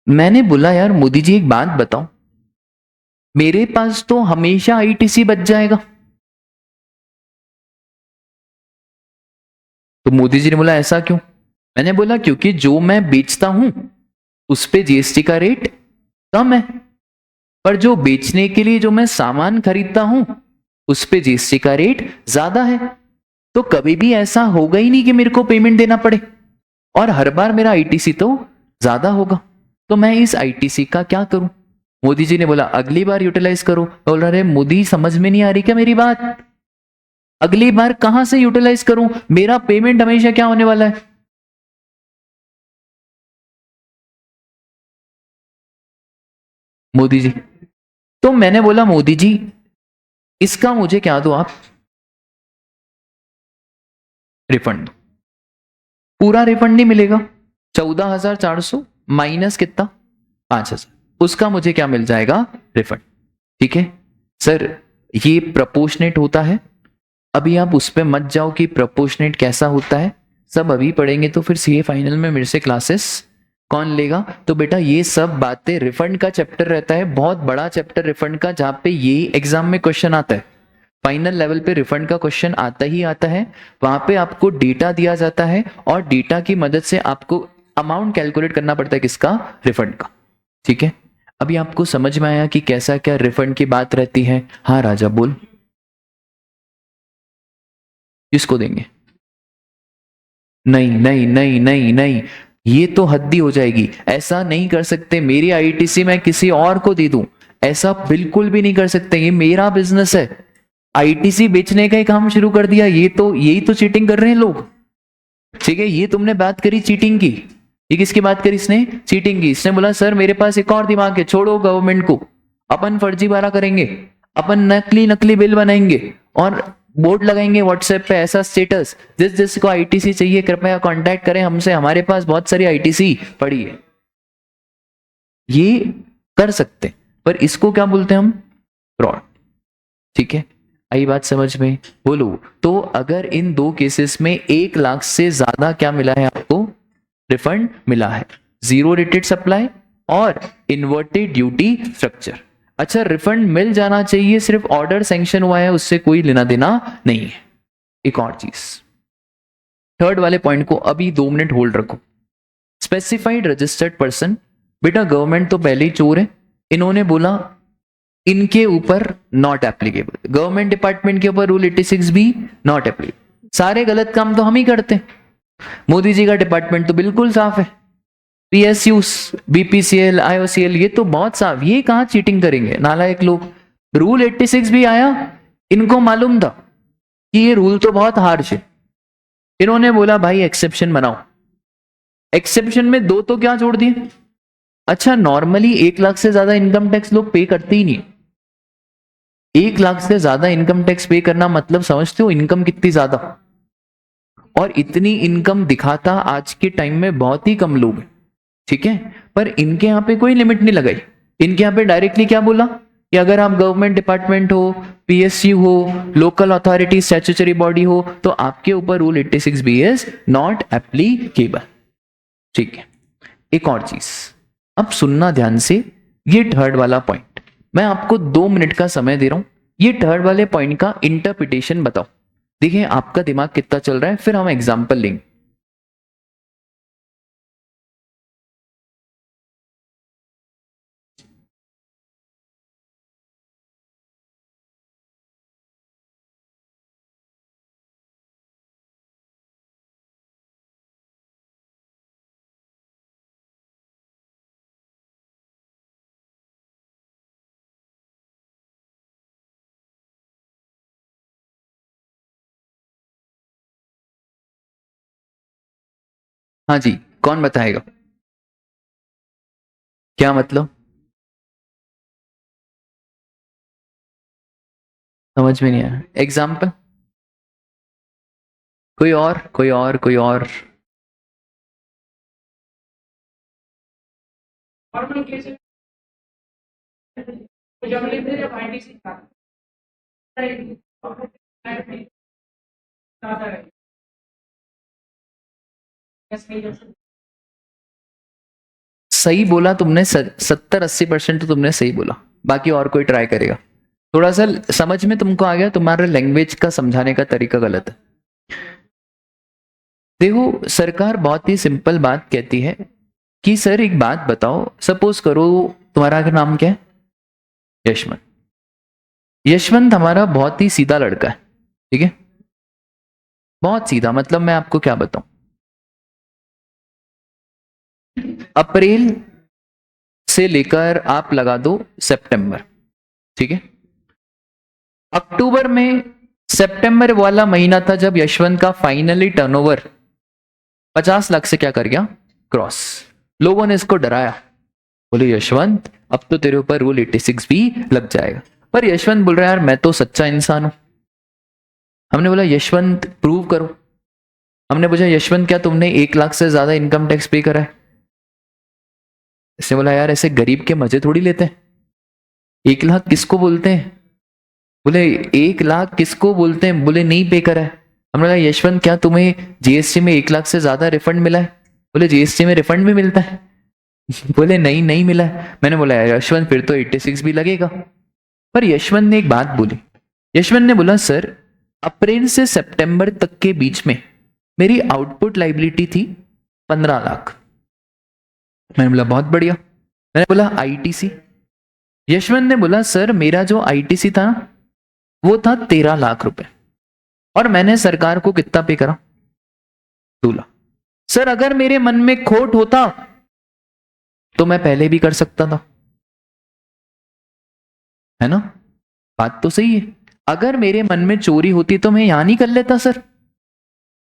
[SPEAKER 1] मैंने बोला यार मोदी जी एक बात बताओ, मेरे पास तो हमेशा आईटीसी बच जाएगा। तो मोदी जी ने बोला ऐसा क्यों? मैंने बोला क्योंकि जो मैं बेचता हूं उस पे जीएसटी का रेट कम है, पर जो बेचने के लिए जो मैं सामान खरीदता हूं उस पे जीएसटी का रेट ज्यादा है। तो कभी भी ऐसा होगा ही नहीं कि मेरे को पेमेंट देना पड़े, और हर बार मेरा आईटीसी तो ज्यादा होगा। तो मैं इस आईटीसी का क्या करूं? मोदी जी ने बोला अगली बार यूटिलाइज करो। बोल रहे मोदी समझ में नहीं आ रही क्या मेरी बात? अगली बार कहां से यूटिलाइज करूं? मेरा पेमेंट हमेशा क्या होने वाला है? मोदी जी। तो मैंने बोला मोदी जी इसका मुझे क्या दो आप, रिफंड। पूरा रिफंड नहीं मिलेगा, 14,400 माइनस कितना, 5,000, उसका मुझे क्या मिल जाएगा, रिफंड। ठीक है सर, ये प्रपोर्शनेट होता है। अभी आप उस पर मत जाओ कि प्रपोर्शनेट कैसा होता है, सब अभी पढ़ेंगे तो फिर सीए फाइनल में मेरे से क्लासेस कौन लेगा? तो बेटा ये सब बातें, रिफंड का चैप्टर रहता है बहुत बड़ा चैप्टर रिफंड का, जहां पे ये एग्जाम में क्वेश्चन आता है। फाइनल लेवल पे रिफंड का क्वेश्चन आता ही आता है। वहां पे आपको डेटा दिया जाता है और डेटा की मदद से आपको अमाउंट कैलकुलेट करना पड़ता है, किसका, रिफंड का। ठीक है, अभी आपको समझ में आया कि कैसा क्या रिफंड की बात रहती है? हाँ राजा बोल, किसको देंगे? नहीं नहीं नहीं नहीं नहीं, ये तो हद्दी हो जाएगी, ऐसा नहीं कर सकते। मेरी आईटीसी मैं किसी और को दे दूं, ऐसा बिल्कुल भी नहीं कर सकते, ये मेरा बिजनेस है। आईटीसी बेचने का ही काम शुरू कर दिया, ये तो यही तो चीटिंग कर रहे हैं लोग। ठीक है, ये तुमने बात करी चीटिंग की, ये किसकी बात करी इसने, चीटिंग की। इसने बोला सर मेरे पास एक और दिमाग है, छोड़ो गवर्नमेंट को, अपन फर्जीवाड़ा करेंगे, अपन नकली नकली बिल बनाएंगे और बोर्ड लगाएंगे व्हाट्सएप पे, ऐसा स्टेटस, जिस जिसको आईटीसी चाहिए कृपया कांटेक्ट करें हमसे, हमारे पास बहुत सारी आईटीसी पड़ी है। ये कर सकते हैं, पर इसको क्या बोलते हैं हम, फ्रॉड। ठीक है, आई बात समझ में? बोलो। तो अगर इन दो केसेस में 1 लाख से ज्यादा क्या मिला है आपको, रिफंड मिला है, जीरो रेटेड सप्लाई और इन्वर्टेड ड्यूटी स्ट्रक्चर। अच्छा, रिफंड मिल जाना चाहिए, सिर्फ ऑर्डर सैंक्शन हुआ है उससे कोई लेना देना नहीं है। एक और चीज, थर्ड वाले पॉइंट को अभी 2 मिनट होल्ड रखो। स्पेसिफाइड रजिस्टर्ड पर्सन, बेटा गवर्नमेंट तो पहले ही चोर है, इन्होंने बोला इनके ऊपर नॉट एप्लीकेबल, गवर्नमेंट डिपार्टमेंट के ऊपर रूल 86 भी नॉट एप्लीकेबल। सारे गलत काम तो हम ही करते हैं, मोदी जी का डिपार्टमेंट तो बिल्कुल साफ है, पीएसयू, बीपीसीएल, आईओसीएल, ये तो बहुत साफ, ये कहां चीटिंग करेंगे नालायक लोग। रूल 86 भी आया, इनको मालूम था कि ये रूल तो बहुत हार्श है, इन्होंने बोला भाई एक्सेप्शन बनाओ। एक्सेप्शन में दो तो क्या जोड़ दिए। अच्छा, नॉर्मली 1 लाख से ज्यादा इनकम टैक्स लोग पे करते ही नहीं। 1 लाख से ज्यादा इनकम टैक्स पे करना मतलब समझते हो इनकम कितनी ज्यादा, और इतनी इनकम दिखाता आज के टाइम में बहुत ही कम लोग हैं। ठीक है, पर इनके यहाँ पे कोई लिमिट नहीं लगाई, इनके यहाँ पे डायरेक्टली क्या बोला कि अगर आप गवर्नमेंट डिपार्टमेंट हो, पीएसयू हो, लोकल अथॉरिटी स्टैट्यूटरी बॉडी हो, तो आपके ऊपर rule 86 B is not applicable. ठीक है, एक और चीज, अब सुनना ध्यान से, ये थर्ड वाला पॉइंट, मैं आपको 2 मिनट का समय दे रहा हूं, ये थर्ड वाले पॉइंट का इंटरप्रिटेशन बताओ। देखिए आपका दिमाग कितना चल रहा है, फिर हम एग्जाम्पल लेंगे। हाँ जी, कौन बताएगा? क्या मतलब, समझ में नहीं आया, एग्जाम्पल? कोई और, कोई और, कोई और? सही बोला तुमने, 70-80% तो तुमने सही बोला, बाकी और कोई ट्राई करेगा। थोड़ा सा समझ में तुमको आ गया, तुम्हारे लैंग्वेज का समझाने का तरीका गलत है। देखो सरकार बहुत ही सिंपल बात कहती है कि सर एक बात बताओ, सपोज करो तुम्हारा नाम क्या है? यशवंत। यशवंत हमारा बहुत ही सीधा लड़का है, ठीक है, बहुत सीधा, मतलब मैं आपको क्या बताऊं, अप्रैल से लेकर आप लगा दो सितंबर, ठीक है, अक्टूबर में, सितंबर वाला महीना था जब यशवंत का फाइनली टर्नओवर 50 लाख से क्या कर गया, क्रॉस। लोगों ने इसको डराया, बोले यशवंत अब तो तेरे ऊपर रूल 86 भी लग जाएगा। पर यशवंत बोल रहा है यार मैं तो सच्चा इंसान हूं। हमने बोला यशवंत प्रूव करो। हमने पूछा यशवंत क्या तुमने 1 लाख से ज्यादा इनकम टैक्स पे करा है? इसने बोला यार ऐसे गरीब के मजे थोड़ी लेते हैं, 1 लाख किसको बोलते हैं? बोले 1 लाख किसको बोलते हैं? बोले नहीं पे करा है। हमने कहा यशवंत क्या तुम्हें जीएसटी में 1 लाख से ज्यादा रिफंड मिला है? बोले जीएसटी में रिफंड भी मिलता है। बोले नहीं नहीं मिला है। मैंने बोला यार यशवंत फिर तो 86 भी लगेगा। पर यशवंत ने एक बात बोली, यशवंत ने बोला सर अप्रैल से सितंबर तक के बीच में मेरी आउटपुट लाइबिलिटी थी 15 लाख। मैंने बोला बहुत बढ़िया। मैंने बोला आईटीसी? यशवंत ने बोला सर मेरा जो आईटीसी था वो था 13 लाख रुपए, और मैंने सरकार को कितना पे करा, 2 लाख। सर अगर मेरे मन में खोट होता तो मैं पहले भी कर सकता था, है ना? बात तो सही है। अगर मेरे मन में चोरी होती तो मैं यहां नहीं कर लेता सर,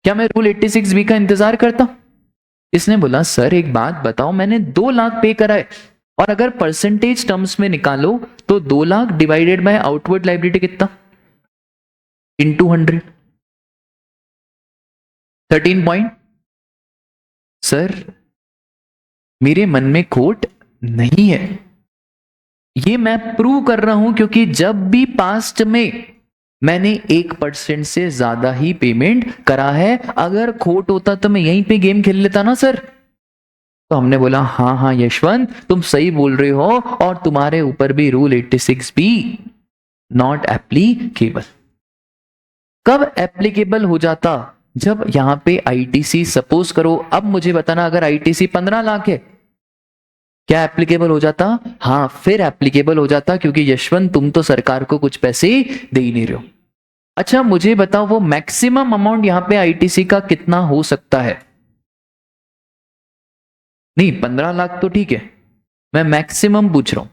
[SPEAKER 1] क्या मैं रूल 86 बी का इंतजार करता? इसने बोला सर एक बात बताओ, मैंने 2 लाख पे करा है, और अगर परसेंटेज टर्म्स में निकालो तो 2 lakh divided by outward liability कितना, इंटू 100, 13 पॉइंट। सर मेरे मन में खोट नहीं है, ये मैं प्रूव कर रहा हूं क्योंकि जब भी पास्ट में मैंने 1% से ज्यादा ही पेमेंट करा है। अगर खोट होता तो मैं यहीं पे गेम खेल लेता ना सर। तो हमने बोला हाँ हाँ यशवंत तुम सही बोल रहे हो, और तुम्हारे ऊपर भी रूल 86 भी नॉट एप्लीकेबल। कब एप्लीकेबल हो जाता, जब यहां पे आईटीसी सपोज करो, अब मुझे बताना अगर आईटीसी 15 लाख है क्या एप्लीकेबल हो जाता? हाँ फिर एप्लीकेबल हो जाता, क्योंकि यशवंत तुम तो सरकार को कुछ पैसे दे ही नहीं रहे हो। अच्छा मुझे बताओ वो मैक्सिमम अमाउंट यहां पे आईटीसी का कितना हो सकता है? नहीं 15 लाख तो ठीक है, मैं मैक्सिमम पूछ रहा हूं।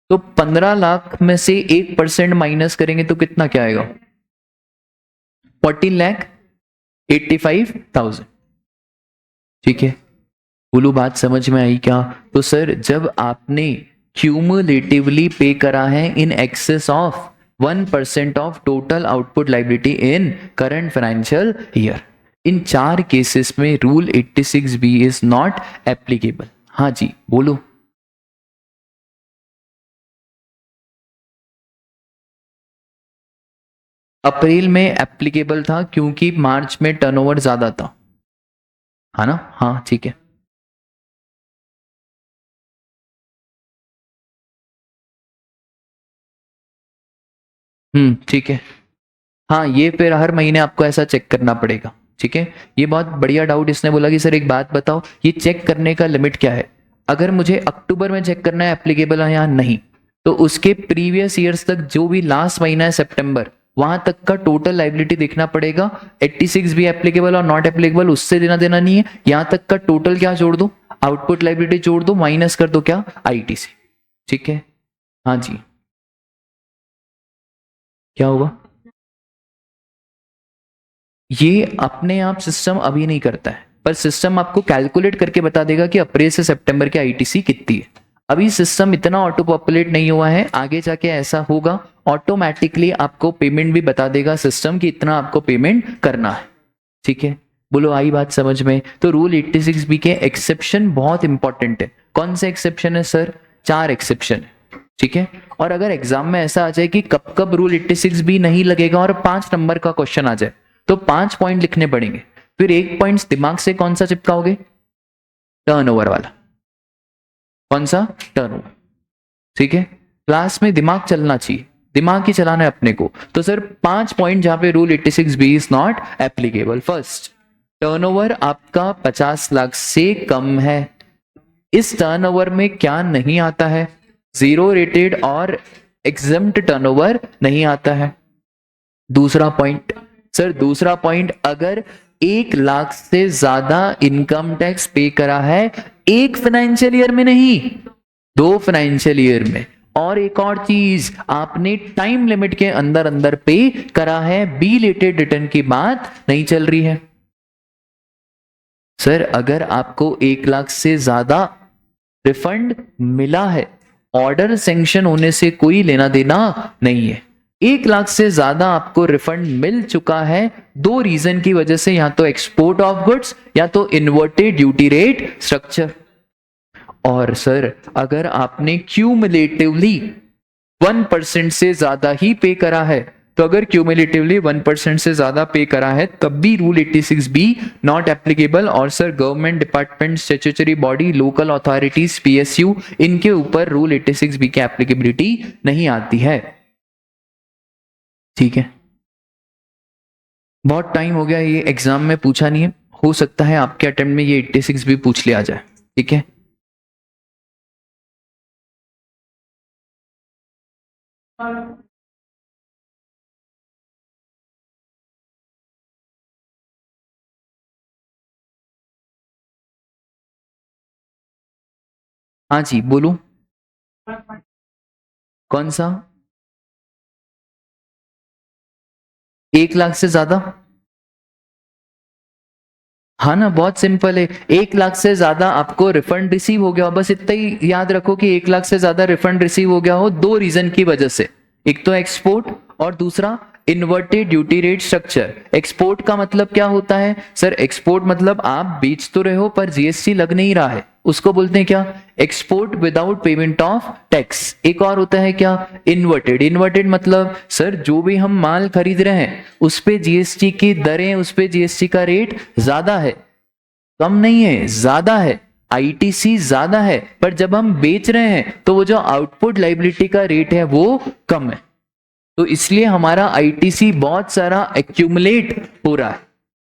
[SPEAKER 1] तो 15 लाख में से 1% माइनस करेंगे तो कितना क्या आएगा? 14,85,000। ठीक है, बोलो बात समझ में आई क्या? तो सर जब आपने क्यूमुलेटिवली पे करा है in excess of 1% of total output liability in current financial year, in 4 cases में rule 86 B is not applicable. हाँ जी बोलो। अप्रैल में एप्लीकेबल था क्योंकि मार्च में टर्नओवर ज्यादा था, है ना? हाँ ठीक है। ठीक है। हाँ ये फिर हर महीने आपको ऐसा चेक करना पड़ेगा, ठीक है। ये बहुत बढ़िया डाउट इसने बोला कि सर एक बात बताओ ये चेक करने का लिमिट क्या है? अगर मुझे अक्टूबर में चेक करना है एप्लीकेबल है या नहीं, तो उसके प्रीवियस ईयर्स तक जो भी लास्ट महीना है सितंबर, वहां तक का टोटल लाइबिलिटी देखना पड़ेगा। 86 भी एप्लीकेबल और नॉट एप्लीकेबल उससे देना देना नहीं है, यहां तक का टोटल क्या जोड़ दो, आउटपुट लाइबिलिटी जोड़ दो, माइनस कर दो क्या, आईटीसी। ठीक है। हाँ जी क्या होगा? ये अपने आप सिस्टम अभी नहीं करता है, पर सिस्टम आपको कैलकुलेट करके बता देगा कि अप्रैल से सितंबर की आईटीसी कितनी है। अभी सिस्टम इतना ऑटो पॉपुलेट नहीं हुआ है, आगे जाके ऐसा होगा, ऑटोमेटिकली आपको पेमेंट भी बता देगा सिस्टम कि इतना आपको पेमेंट करना है। ठीक है, बोलो आई बात समझ में? तो रूल 86 बी के एक्सेप्शन बहुत इंपॉर्टेंट है। कौन से एक्सेप्शन है सर? 4 एक्सेप्शन है। ठीक है। और अगर एग्जाम में ऐसा आ जाए कि कब कब रूल 86 भी नहीं लगेगा और 5 नंबर का क्वेश्चन आ जाए, तो 5 पॉइंट लिखने पड़ेंगे, फिर 1 पॉइंट दिमाग से कौन सा चिपकाओगे? टर्नओवर वाला। कौन सा? टर्नओवर। ठीक है, क्लास में दिमाग चलना चाहिए, दिमाग ही चलाना है अपने को। तो सर 5 पॉइंट जहां पे rule 86 B is not applicable. First, turnover आपका 50 लाख से कम है। इस टर्नओवर में क्या नहीं आता है? जीरो रेटेड और एग्जम्प्ट टर्नओवर नहीं आता है। दूसरा पॉइंट, सर दूसरा पॉइंट, अगर 1 लाख से ज्यादा इनकम टैक्स पे करा है एक फाइनेंशियल ईयर में, नहीं 2 फाइनेंशियल ईयर में। और एक और चीज, आपने टाइम लिमिट के अंदर अंदर पे करा है, बी रिलेटेड रिटर्न की बात नहीं चल रही है। सर अगर आपको 1 लाख से ज्यादा रिफंड मिला है, ऑर्डर सैंक्शन होने से कोई लेना देना नहीं है। 1 लाख से ज्यादा आपको रिफंड मिल चुका है 2 रीजन की वजह से, या तो एक्सपोर्ट ऑफ गुड्स या तो इन्वर्टेड ड्यूटी रेट स्ट्रक्चर। और सर अगर आपने क्यूमुलेटिवली 1% से ज्यादा ही पे करा है, तो अगर क्यूमुलेटिवली 1% से ज्यादा पे करा है तब भी रूल 86 बी नॉट एप्लीकेबल। और sir government department, statutory body, local authorities, PSU, इनके ऊपर रूल 86 बी की एप्लीकेबिलिटी नहीं आती है। ठीक है, बहुत टाइम हो गया, ये एग्जाम में पूछा नहीं है, हो सकता है आपके अटेम्प्ट में ये 86 भी पूछ लिया जाए। ठीक है, हाँ जी बोलूं, कौन सा? 1 लाख से ज्यादा? हाँ ना, बहुत सिंपल है। 1 लाख से ज्यादा आपको रिफंड रिसीव हो गया हो, बस इतना ही याद रखो कि 1 लाख से ज्यादा रिफंड रिसीव हो गया हो 2 रीजन की वजह से, एक तो एक्सपोर्ट और दूसरा inverted duty rate structure. Export का मतलब क्या होता है? सर एक्सपोर्ट मतलब आप बेच तो रहे हो पर जीएसटी लग नहीं रहा है, उसको बोलते हैं क्या? Export without payment of tax. एक और होता है क्या? इन्वर्टेड। इन्वर्टेड मतलब सर जो भी हम माल खरीद रहे हैं उस पे जीएसटी की दरें, उस पे जीएसटी का रेट ज्यादा है, कम नहीं है, ज्यादा है, आईटीसी ज्यादा है, पर जब हम बेच रहे हैं तो वो जो आउटपुट लाइबिलिटी का रेट है वो कम है। तो इसलिए हमारा आईटीसी बहुत सारा एक्यूमुलेट हो रहा है।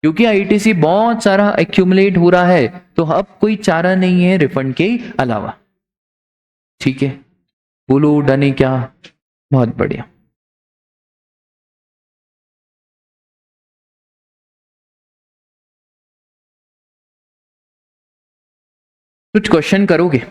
[SPEAKER 1] क्योंकि आईटीसी बहुत सारा एक्यूमुलेट हो रहा है तो अब कोई चारा नहीं है रिफंड के अलावा। ठीक है, बोलो डन है क्या? बहुत बढ़िया। कुछ क्वेश्चन करोगे?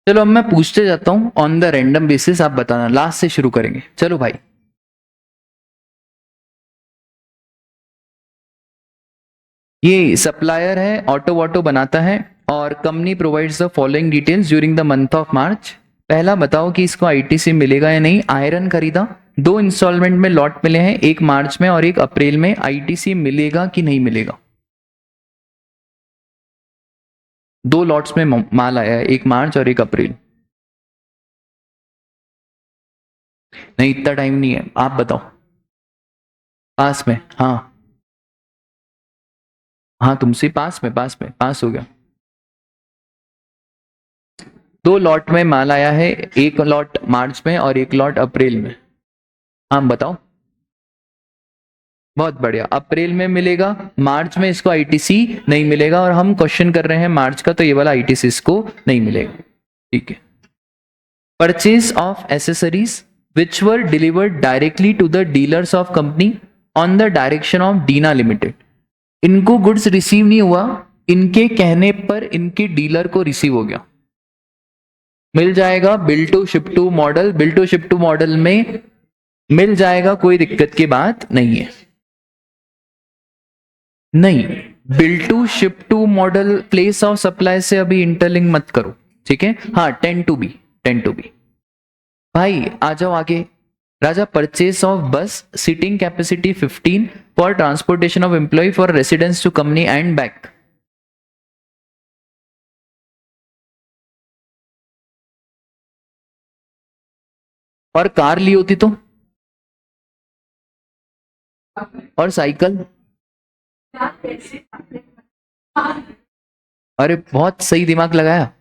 [SPEAKER 1] चलो अब मैं पूछते जाता हूं ऑन द रैंडम बेसिस, आप बताना। लास्ट से शुरू करेंगे, चलो भाई। ये सप्लायर है, ऑटो वाटो बनाता है, और company provides the following details during the month of March. पहला बताओ कि इसको आईटीसी मिलेगा या नहीं। आयरन खरीदा, 2 इंस्टॉलमेंट में लॉट मिले हैं, एक मार्च में और एक अप्रैल में, आईटीसी मिलेगा कि नहीं मिलेगा? 2 लॉट्स में माल आया है, एक मार्च और एक अप्रैल। नहीं इतना टाइम नहीं है, आप बताओ। पास में, हाँ हाँ, तुमसे पास में, पास हो गया। 2 लॉट में माल आया है, एक लॉट मार्च में और एक लॉट अप्रैल में। हाँ बताओ। बहुत बढ़िया, अप्रैल में मिलेगा, मार्च में इसको आईटीसी नहीं मिलेगा, और हम क्वेश्चन कर रहे हैं मार्च का, तो ये वाला आईटीसी इसको नहीं मिलेगा। ठीक है। Purchase of accessories which were delivered directly to the dealers of company on the direction of Dina limited. इनको गुड्स रिसीव नहीं हुआ, इनके कहने पर इनके डीलर को रिसीव हो गया। मिल जाएगा bill to ship to model, bill to ship to model में मिल जाएगा, कोई दिक्कत की बात नहीं है। नहीं, bill to ship to model place of supply से अभी इंटरलिंक मत करो, ठीक है। हाँ, 10 to B, 10 to B। भाई आ जाओ आगे। Raja, purchase of bus seating capacity 15 for transportation of employ for residence to company and back. और कार ली होती तो, और साइकिल। अरे बहुत सही दिमाग लगाया,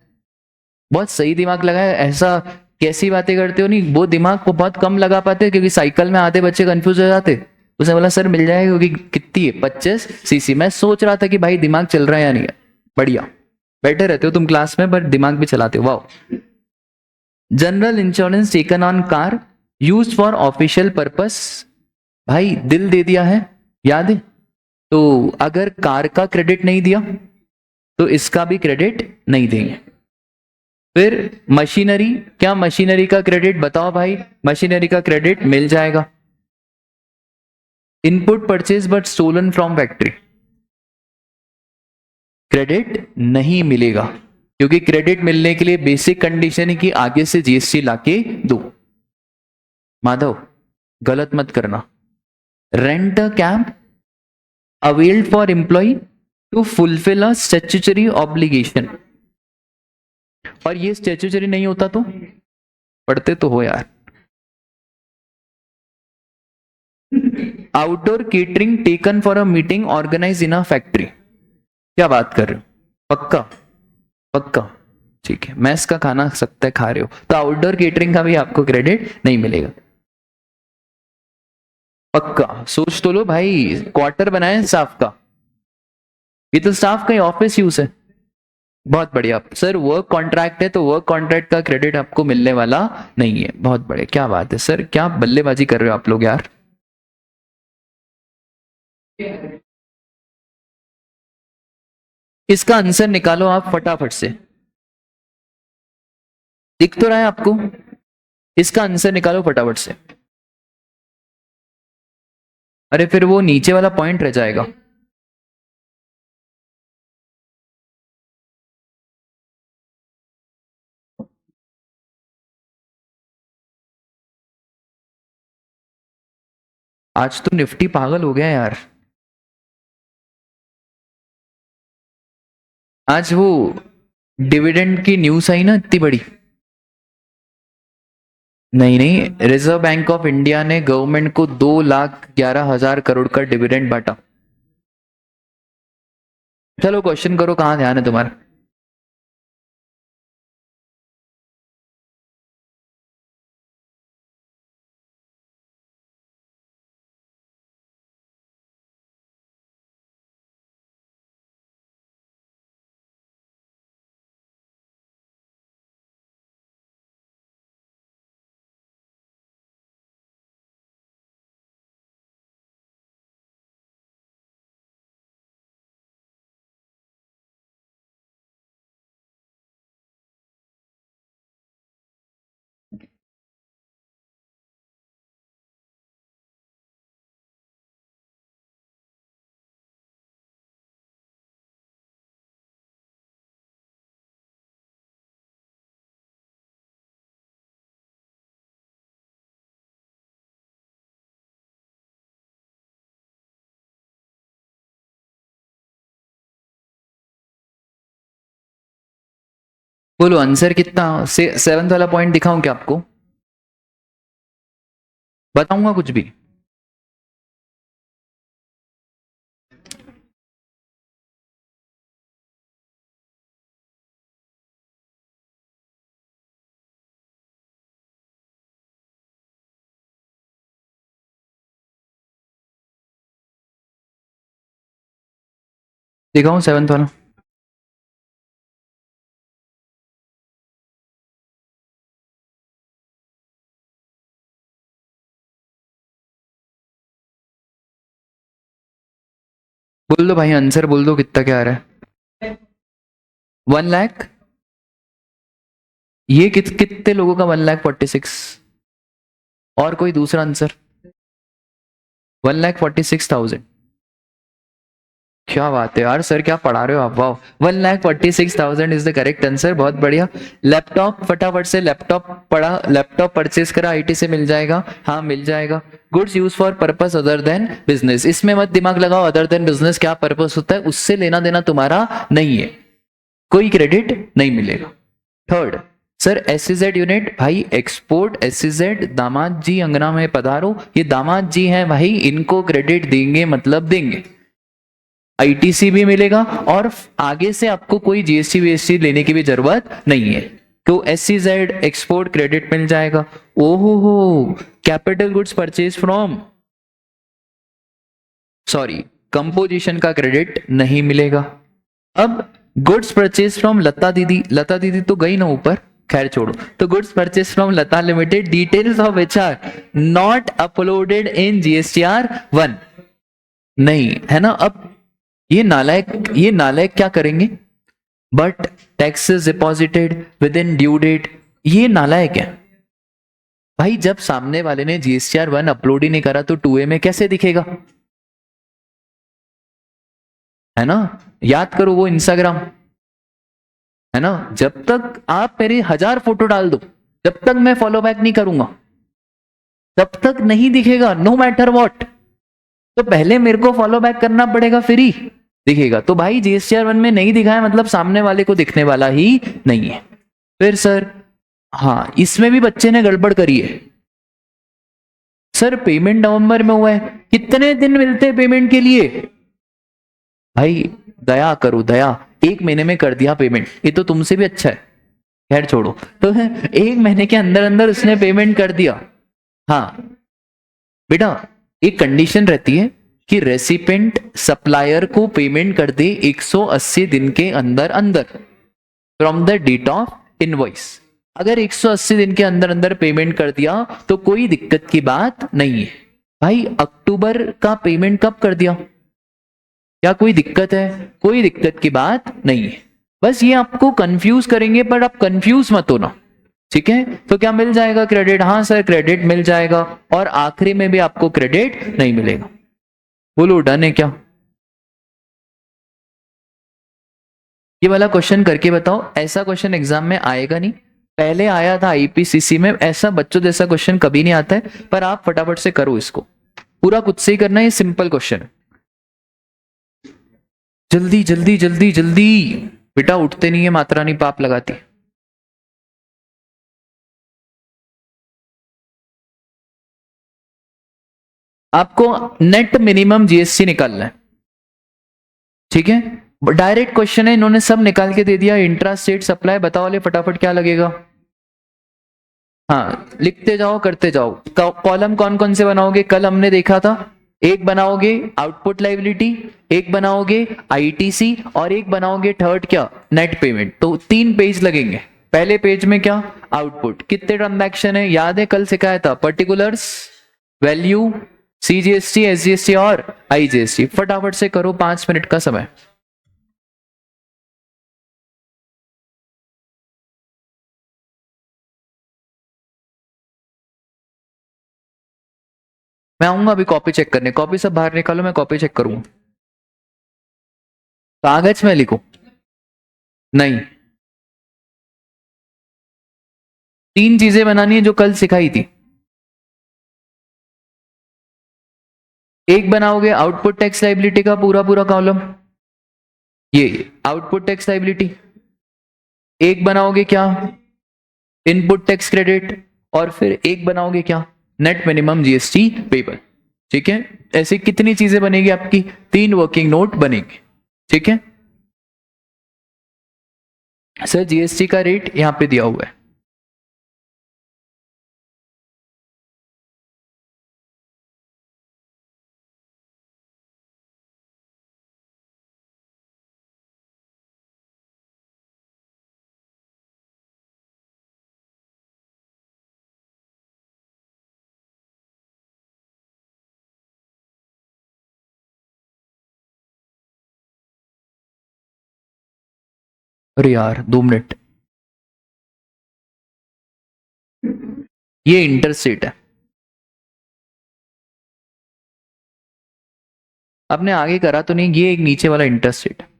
[SPEAKER 1] बहुत सही दिमाग लगाया। ऐसा कैसी बातें करते हो, नहीं वो दिमाग को बहुत कम लगा पाते क्योंकि साइकिल में आधे बच्चे कंफ्यूज हो जाते। उसने बोला सर मिल जाएगा, क्योंकि कितनी है 25 cc। मैं सोच रहा था कि भाई दिमाग चल रहा है या नहीं है। बढ़िया, बैठे रहते हो तुम क्लास में पर दिमाग भी चलाते हो, वाह। General insurance taken on car use for official purpose. भाई दिल दे दिया है, याद है। तो अगर कार का क्रेडिट नहीं दिया तो इसका भी क्रेडिट नहीं देंगे। फिर मशीनरी, क्या मशीनरी का क्रेडिट बताओ भाई, मशीनरी का क्रेडिट मिल जाएगा। Input purchase but stolen from factory, credit नहीं मिलेगा, क्योंकि क्रेडिट मिलने के लिए बेसिक कंडीशन है कि आगे से जीएसटी लाके दो। माधव गलत मत करना। Rent a cab availed for employ to fulfil a statutory obligation. और ये स्टैट्यूटरी नहीं होता तो पढ़ते तो हो यार। Outdoor catering taken for a meeting organise in a factory. क्या बात कर रहे हो, पक्का? पक्का, ठीक है। मैस का खाना सकता है खा रहे हो तो आउटडोर केटरिंग का भी आपको क्रेडिट नहीं मिलेगा। पक्का सोच तो लो भाई, क्वार्टर बनाए स्टाफ का, ये तो स्टाफ का ही ऑफिस यूज है। बहुत बढ़िया सर, वर्क कॉन्ट्रैक्ट है तो वर्क कॉन्ट्रैक्ट का क्रेडिट आपको मिलने वाला नहीं है। बहुत बढ़िया, क्या बात है सर, क्या बल्लेबाजी कर रहे हो आप लोग यार। इसका आंसर निकालो आप फटाफट से, दिख तो रहा है आपको। इसका आंसर निकालो फटाफट से। अरे फिर वो नीचे वाला पॉइंट रह जाएगा। आज तो निफ्टी पागल हो गया यार। आज वो डिविडेंड की न्यूज आई ना इतनी बड़ी। नहीं नहीं, रिजर्व बैंक ऑफ इंडिया ने गवर्नमेंट को 2,11,000 करोड़ का डिविडेंड बांटा। चलो क्वेश्चन करो, कहाँ ध्यान है तुम्हारा। बोलो आंसर कितना से, सेवंथ वाला पॉइंट दिखाऊं क्या आपको? बताऊंगा कुछ भी। दिखाऊं सेवंथ वाला? बोल दो भाई, आंसर बोल दो कितना क्या आ रहा है। 1 लाख ये कितने लोगों का 1,46,000? और कोई दूसरा आंसर? 1,46,000। क्या बात है यार सर, क्या पढ़ा रहे हो आप, वाह। 1,46,000 इज द करेक्ट आंसर, बहुत बढ़िया। लैपटॉप, फटाफट से लैपटॉप पढ़ा, लैपटॉप परचेज करा, आईटी से मिल जाएगा, हाँ मिल जाएगा। Goods use for purpose other than business, इसमें मत दिमाग लगाओ, अदर देन बिजनेस क्या पर्पस होता है, उससे लेना देना तुम्हारा नहीं है, कोई क्रेडिट नहीं मिलेगा। थर्ड, सर एसईजेड यूनिट, भाई एक्सपोर्ट एसईजेड, दामाद जी अंगना में पधारो, ये दामाद जी हैं भाई, इनको क्रेडिट देंगे मतलब देंगे, आईटीसी भी मिलेगा, और आगे से आपको कोई जीएसटी वीएसटी लेने की भी जरूरत नहीं है, तो एसईजेड एक्सपोर्ट क्रेडिट मिल जाएगा। ओहो हो, capital goods purchase from, sorry composition का क्रेडिट नहीं मिलेगा। अब गुड्स परचेज फ्रॉम लता दीदी, लता दीदी तो गई ना ऊपर, खैर छोड़ो, तो goods purchase from Lata limited, details of which are not uploaded in GSTR 1, नहीं है ना। अब ये नालायक क्या करेंगे, but taxes deposited within due date, ये नालायक है भाई। जब सामने वाले ने जीएसटीआर 1 अपलोड ही नहीं करा तो 2A में कैसे दिखेगा, है ना। याद करो वो इंस्टाग्राम, है ना, जब तक आप मेरे 1,000 फोटो डाल दो, जब तक मैं फॉलो बैक नहीं करूंगा तब तक नहीं दिखेगा, नो मैटर व्हाट। तो पहले मेरे को फॉलो बैक करना पड़ेगा, फिर ही दिखेगा। तो भाई जीएसटीआर 1 में नहीं दिखा है मतलब सामने वाले को दिखने वाला ही नहीं है। फिर सर, हाँ इसमें भी बच्चे ने गड़बड़ करी है। सर पेमेंट नवंबर में हुआ है, कितने दिन मिलते हैं पेमेंट के लिए, भाई दया करो दया, 1 महीने में कर दिया पेमेंट, ये तो तुमसे भी अच्छा है, खैर छोड़ो। तो 1 महीने के अंदर अंदर उसने पेमेंट कर दिया। हाँ बेटा, एक कंडीशन रहती है कि रेसिपेंट सप्लायर को पेमेंट कर दे 180 दिन के अंदर अंदर from the date of invoice. अगर 180 दिन के अंदर अंदर पेमेंट कर दिया तो कोई दिक्कत की बात नहीं है। भाई अक्टूबर का पेमेंट कब कर दिया, क्या कोई दिक्कत है, कोई दिक्कत की बात नहीं है। बस ये आपको कंफ्यूज करेंगे, पर आप कंफ्यूज मत होना, ठीक है। तो क्या मिल जाएगा क्रेडिट, हाँ सर क्रेडिट मिल जाएगा, और आखिरी में भी आपको क्रेडिट नहीं मिलेगा। बोलो डन है क्या। ये वाला क्वेश्चन करके बताओ, ऐसा क्वेश्चन एग्जाम में आएगा नहीं, पहले आया था आईपीसीसी में, ऐसा बच्चों जैसा क्वेश्चन कभी नहीं आता है, पर आप फटाफट से करो इसको, पूरा खुद से ही करना है, सिंपल क्वेश्चन है। जल्दी जल्दी जल्दी जल्दी, बेटा उठते नहीं है माता रानी पाप लगाती। आपको नेट मिनिमम जीएसटी निकालना है, ठीक है। डायरेक्ट क्वेश्चन है, इन्होंने सब निकाल के दे दिया, इंट्रा स्टेट सप्लाई, बताओ ले फटाफट क्या लगेगा। हाँ लिखते जाओ करते जाओ, कॉलम कौन कौन से बनाओगे, कल हमने देखा था, एक बनाओगे आउटपुट लाइबिलिटी, एक बनाओगे आईटीसी, और एक बनाओगे थर्ड क्या, नेट पेमेंट। तो 3 पेज लगेंगे। पहले पेज में क्या, आउटपुट, कितने ट्रांजैक्शन है, याद है कल सिखाया था, पर्टिकुलर्स, वैल्यू, सीजीएसटी, एसजीएसटी और आईजीएसटी। फटाफट से करो, 5 मिनट का समय। मैं आऊंगा अभी कॉपी चेक करने, कॉपी सब बाहर निकालो, मैं कॉपी चेक करूंगा। कागज में लिखो, नहीं, 3 चीजें बनानी है जो कल सिखाई थी। एक बनाओगे आउटपुट टैक्स लाइबिलिटी का पूरा पूरा कॉलम, ये आउटपुट टैक्स लाइबिलिटी। एक बनाओगे क्या, इनपुट टैक्स क्रेडिट, और फिर एक बनाओगे क्या, नेट मिनिमम जीएसटी पेबल, ठीक है। ऐसी कितनी चीजें बनेगी आपकी, 3 वर्किंग नोट बनेंगे, ठीक है। सर जीएसटी का रेट यहां पे दिया हुआ है, अरे यार 2 मिनट, ये इंटरस्टेट है। आपने आगे करा तो नहीं, ये एक नीचे वाला इंटरस्टेट है।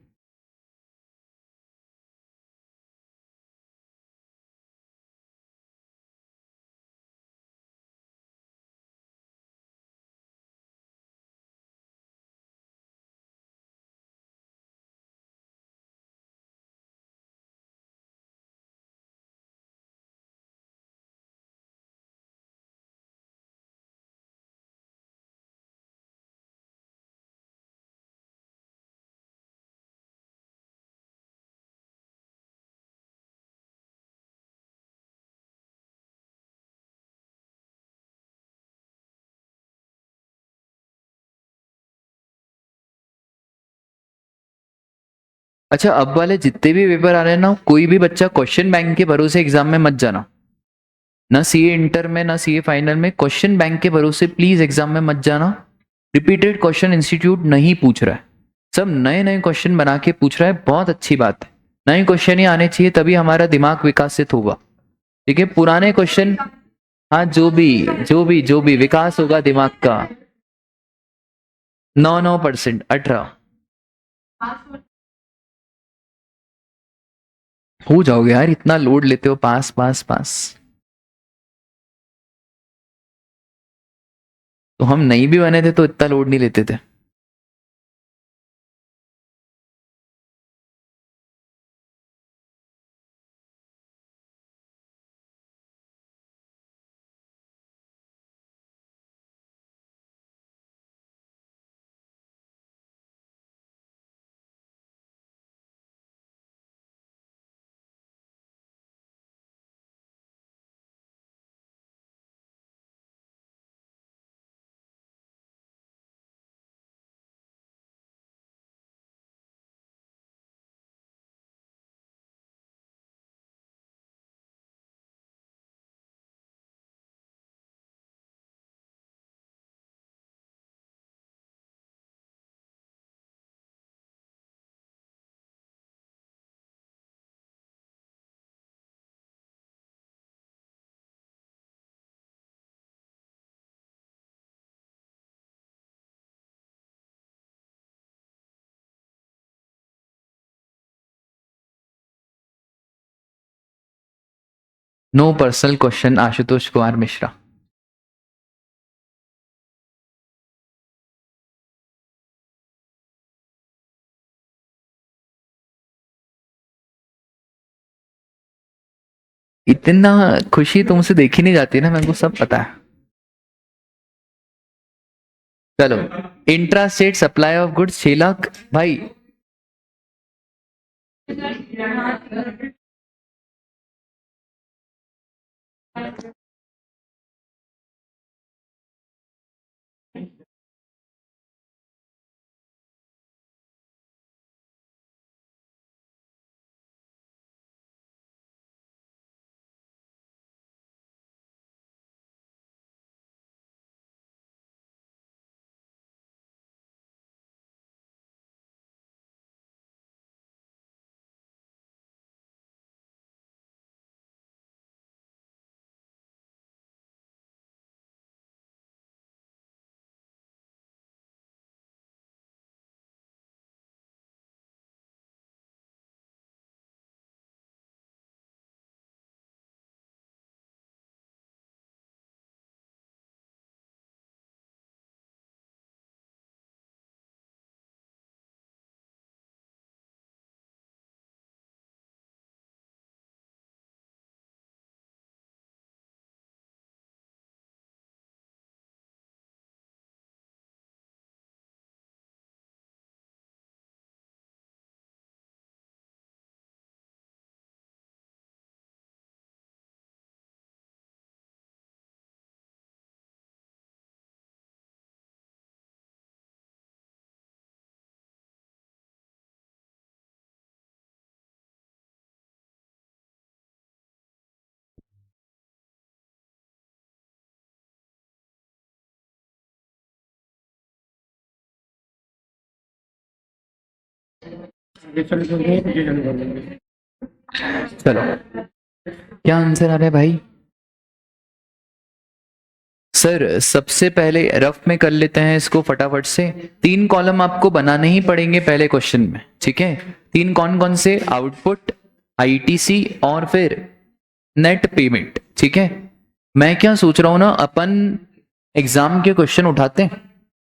[SPEAKER 1] अच्छा, अब वाले जितने भी पेपर आ रहे हैं ना, कोई भी बच्चा क्वेश्चन बैंक के भरोसे एग्जाम में मत जाना। ना सीए इंटर में ना सीए फाइनल में, क्वेश्चन बैंक के भरोसे प्लीज एग्जाम में मत जाना। रिपीटेड क्वेश्चन इंस्टीट्यूट नहीं पूछ रहा है, सब नए नए क्वेश्चन बना के पूछ रहा है, बहुत अच्छी बात है। नए क्वेश्चन ही आने चाहिए, तभी हमारा दिमाग विकसित होगा। ठीक है, पुराने क्वेश्चन, हाँ जो भी विकास होगा दिमाग का। 9% 18 हो जाओगे यार, इतना लोड लेते हो, पास पास पास। तो हम नहीं भी बने थे तो इतना लोड नहीं लेते थे। No personal question, Ashutosh Kumar Mishra. इतना खुशी तुमसे देखी नहीं जाती ना, मेरे को सब पता है। चलो, intra state supply of goods 6 lakh भाई। चलो, क्या आंसर आ रहा है भाई? सर सबसे पहले रफ में कर लेते हैं इसको फटाफट से। 3 कॉलम आपको बनाने ही पड़ेंगे पहले क्वेश्चन में, ठीक है। 3 कौन कौन से? आउटपुट, आईटीसी और फिर नेट पेमेंट, ठीक है। मैं क्या सोच रहा हूं ना, अपन एग्जाम के क्वेश्चन उठाते हैं,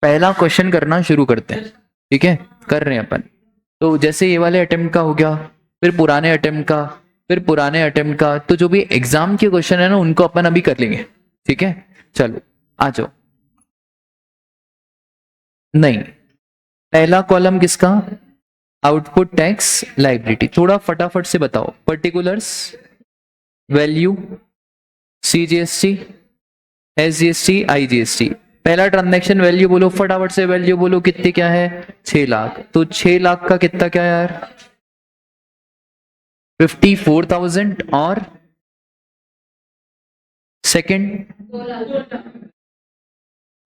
[SPEAKER 1] पहला क्वेश्चन करना शुरू करते हैं, ठीक है। कर रहे हैं अपन। तो जैसे ये वाले अटेम्प्ट का हो गया, फिर पुराने अटेम्प्ट का, फिर पुराने अटेम्प्ट का, तो जो भी एग्जाम के क्वेश्चन है ना उनको अपन अभी कर लेंगे, ठीक है। चलो आ जाओ। नहीं, पहला कॉलम किसका? Output tax liability. थोड़ा फटाफट से बताओ। Particulars, value, CGST, SGST, IGST. पहला ट्रांजैक्शन वैल्यू बोलो, फटाफट से वैल्यू बोलो, कितनी क्या है? 6 लाख। तो 6 लाख का कितना क्या है यार? 54,000। और सेकंड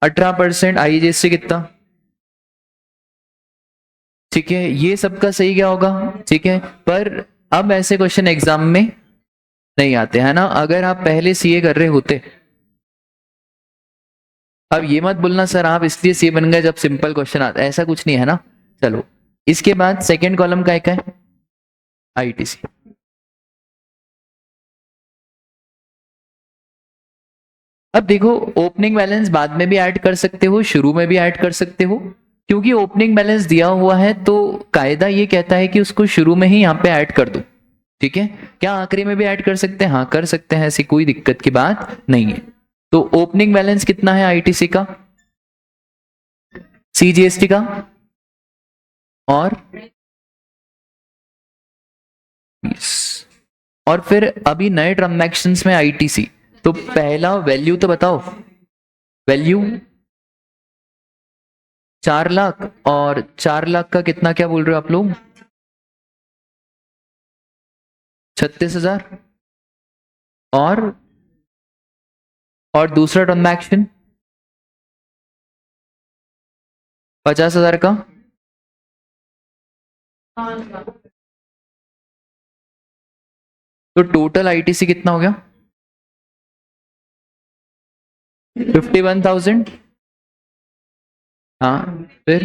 [SPEAKER 1] 18% आईजीएसटी कितना? ठीक है, ये सबका सही क्या होगा? ठीक है, पर अब ऐसे क्वेश्चन एग्जाम में नहीं आते है ना। अगर आप पहले सीए कर रहे होते, अब ये मत बोलना सर आप इसलिए सीए बन गए जब सिंपल क्वेश्चन आता, ऐसा कुछ नहीं है ना। चलो इसके बाद सेकंड कॉलम का एक है आईटीसी। अब देखो, ओपनिंग बैलेंस बाद में भी ऐड कर सकते हो, शुरू में भी ऐड कर सकते हो, क्योंकि ओपनिंग बैलेंस दिया हुआ है तो कायदा ये कहता है कि उसको शुरू में ही यहाँ पे ऐड कर दो, ठीक है। क्या आखिरी में भी ऐड कर सकते हैं? हाँ कर सकते हैं, ऐसी कोई दिक्कत की बात नहीं है। तो ओपनिंग बैलेंस कितना है आईटीसी का, सीजीएसटी का और फिर अभी नए ट्रांजैक्शंस में आईटीसी। तो पहला वैल्यू तो बताओ। वैल्यू 4 लाख, और 4 लाख का कितना क्या बोल रहे हो आप लोग? 36,000। और दूसरा ट्रांजैक्शन 50,000 का। तो टोटल आईटीसी कितना हो गया? 51,000। हाँ फिर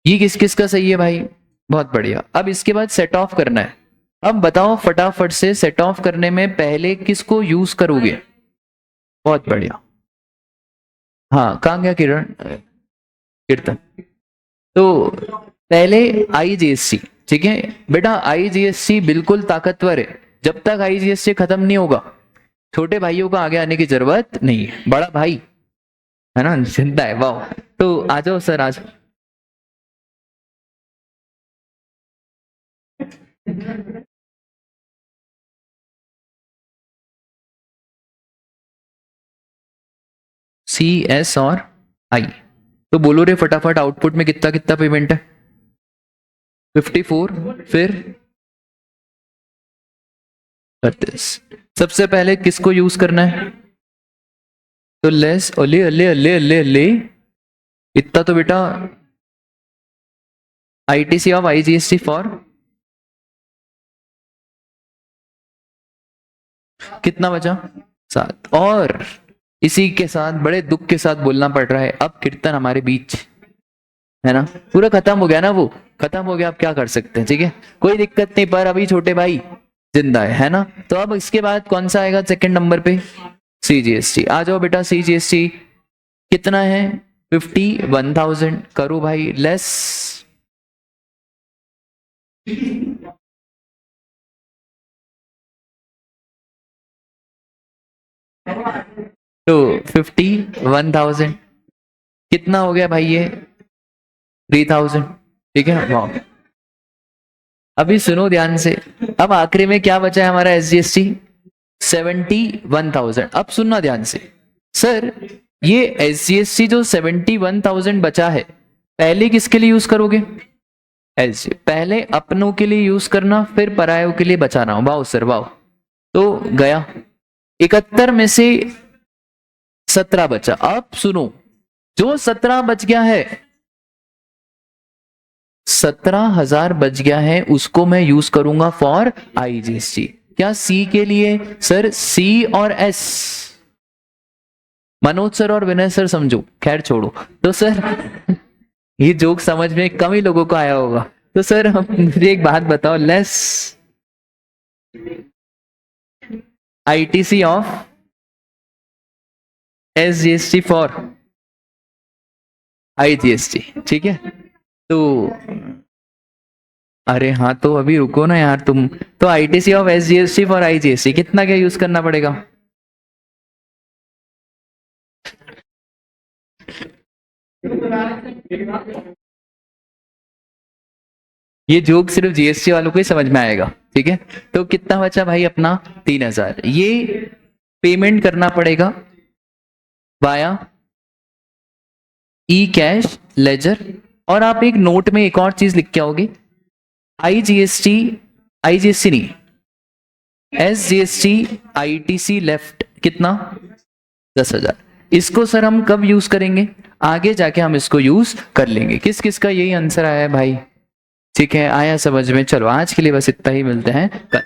[SPEAKER 1] ये किस किस का सही है भाई? बहुत बढ़िया। अब इसके बाद सेट ऑफ करना है। अब बताओ फटाफट से, सेट ऑफ करने में पहले किसको यूज करोगे? बहुत बढ़िया। हाँ कहाँ गया किरण? कीर्तन। तो पहले आईजीएसटी, ठीक है बेटा। आईजीएसटी बिल्कुल ताकतवर है, जब तक आईजीएसटी खत्म नहीं होगा छोटे भाइयों को आगे आने की जरूरत नहीं है। बड़ा भाई है ना, चिंता है। वाह, तो आ जाओ सर, आ जाओ। सी एस और आई। तो बोलो रे फटाफट, आउटपुट में कितना कितना पेमेंट है? 54, फिर 32। सबसे पहले किसको यूज करना है? तो लेस अले अले अले अले अले, इतना तो बेटा आईटीसी ऑफ आईजीएसटी फॉर कितना बचा? 7। और इसी के साथ बड़े दुख के साथ बोलना पड़ रहा है, अब कीर्तन हमारे बीच है ना, पूरा खत्म हो गया ना, वो खत्म हो गया। अब क्या कर सकते हैं, ठीक है कोई दिक्कत नहीं, पर अभी छोटे भाई जिंदा है ना। तो अब इसके बाद कौन सा आएगा सेकंड नंबर पे? सीजीएसटी। आ जाओ बेटा, सीजीएसटी कितना है? 51,000। करो भाई लेस। तो 51,000 कितना हो गया भाई? ये 3,000, ठीक है। वाह, अभी सुनो ध्यान से। अब आखिरी में क्या बचा है हमारा? एसजीएसटी 71,000। अब सुनना ध्यान से सर, ये एसजीएसटी जो 71,000 बचा है, पहले किसके लिए यूज करोगे? एस पहले अपनों के लिए यूज करना, फिर परायों के लिए बचाना। Wow sir wow. तो गया 71 में से 17 बचा। अब सुनो, जो 17 बच गया है, 17,000 बच गया है, उसको मैं यूज करूंगा फॉर आईजीएसटी। क्या सी के लिए? सर सी और एस, मनोज सर और विनय सर समझो, खैर छोड़ो। तो सर ये जोक समझ में कम ही लोगों को आया होगा। तो सर मुझे एक बात बताओ, less ITC of SGST for IGST, ठीक है। तो अरे हाँ, तो अभी रुको ना यार तुम। तो ITC of SGST for IGST कितना क्या यूज करना पड़ेगा? ये जोक सिर्फ जीएसटी वालों को ही समझ में आएगा, ठीक है। तो कितना बचा भाई अपना? 3000। ये पेमेंट करना पड़ेगा वाया ई कैश लेजर। और आप एक नोट में एक और चीज लिख के आओगे, आईजीएसटी, आईजीएसटी नहीं, एसजीएसटी आईटीसी लेफ्ट कितना? 10,000। इसको सर हम कब यूज करेंगे? आगे जाके हम इसको यूज कर लेंगे। किस किस का यही आंसर आया है भाई? ठीक है, आया समझ में। चलो आज के लिए बस इतना ही, मिलते हैं कल।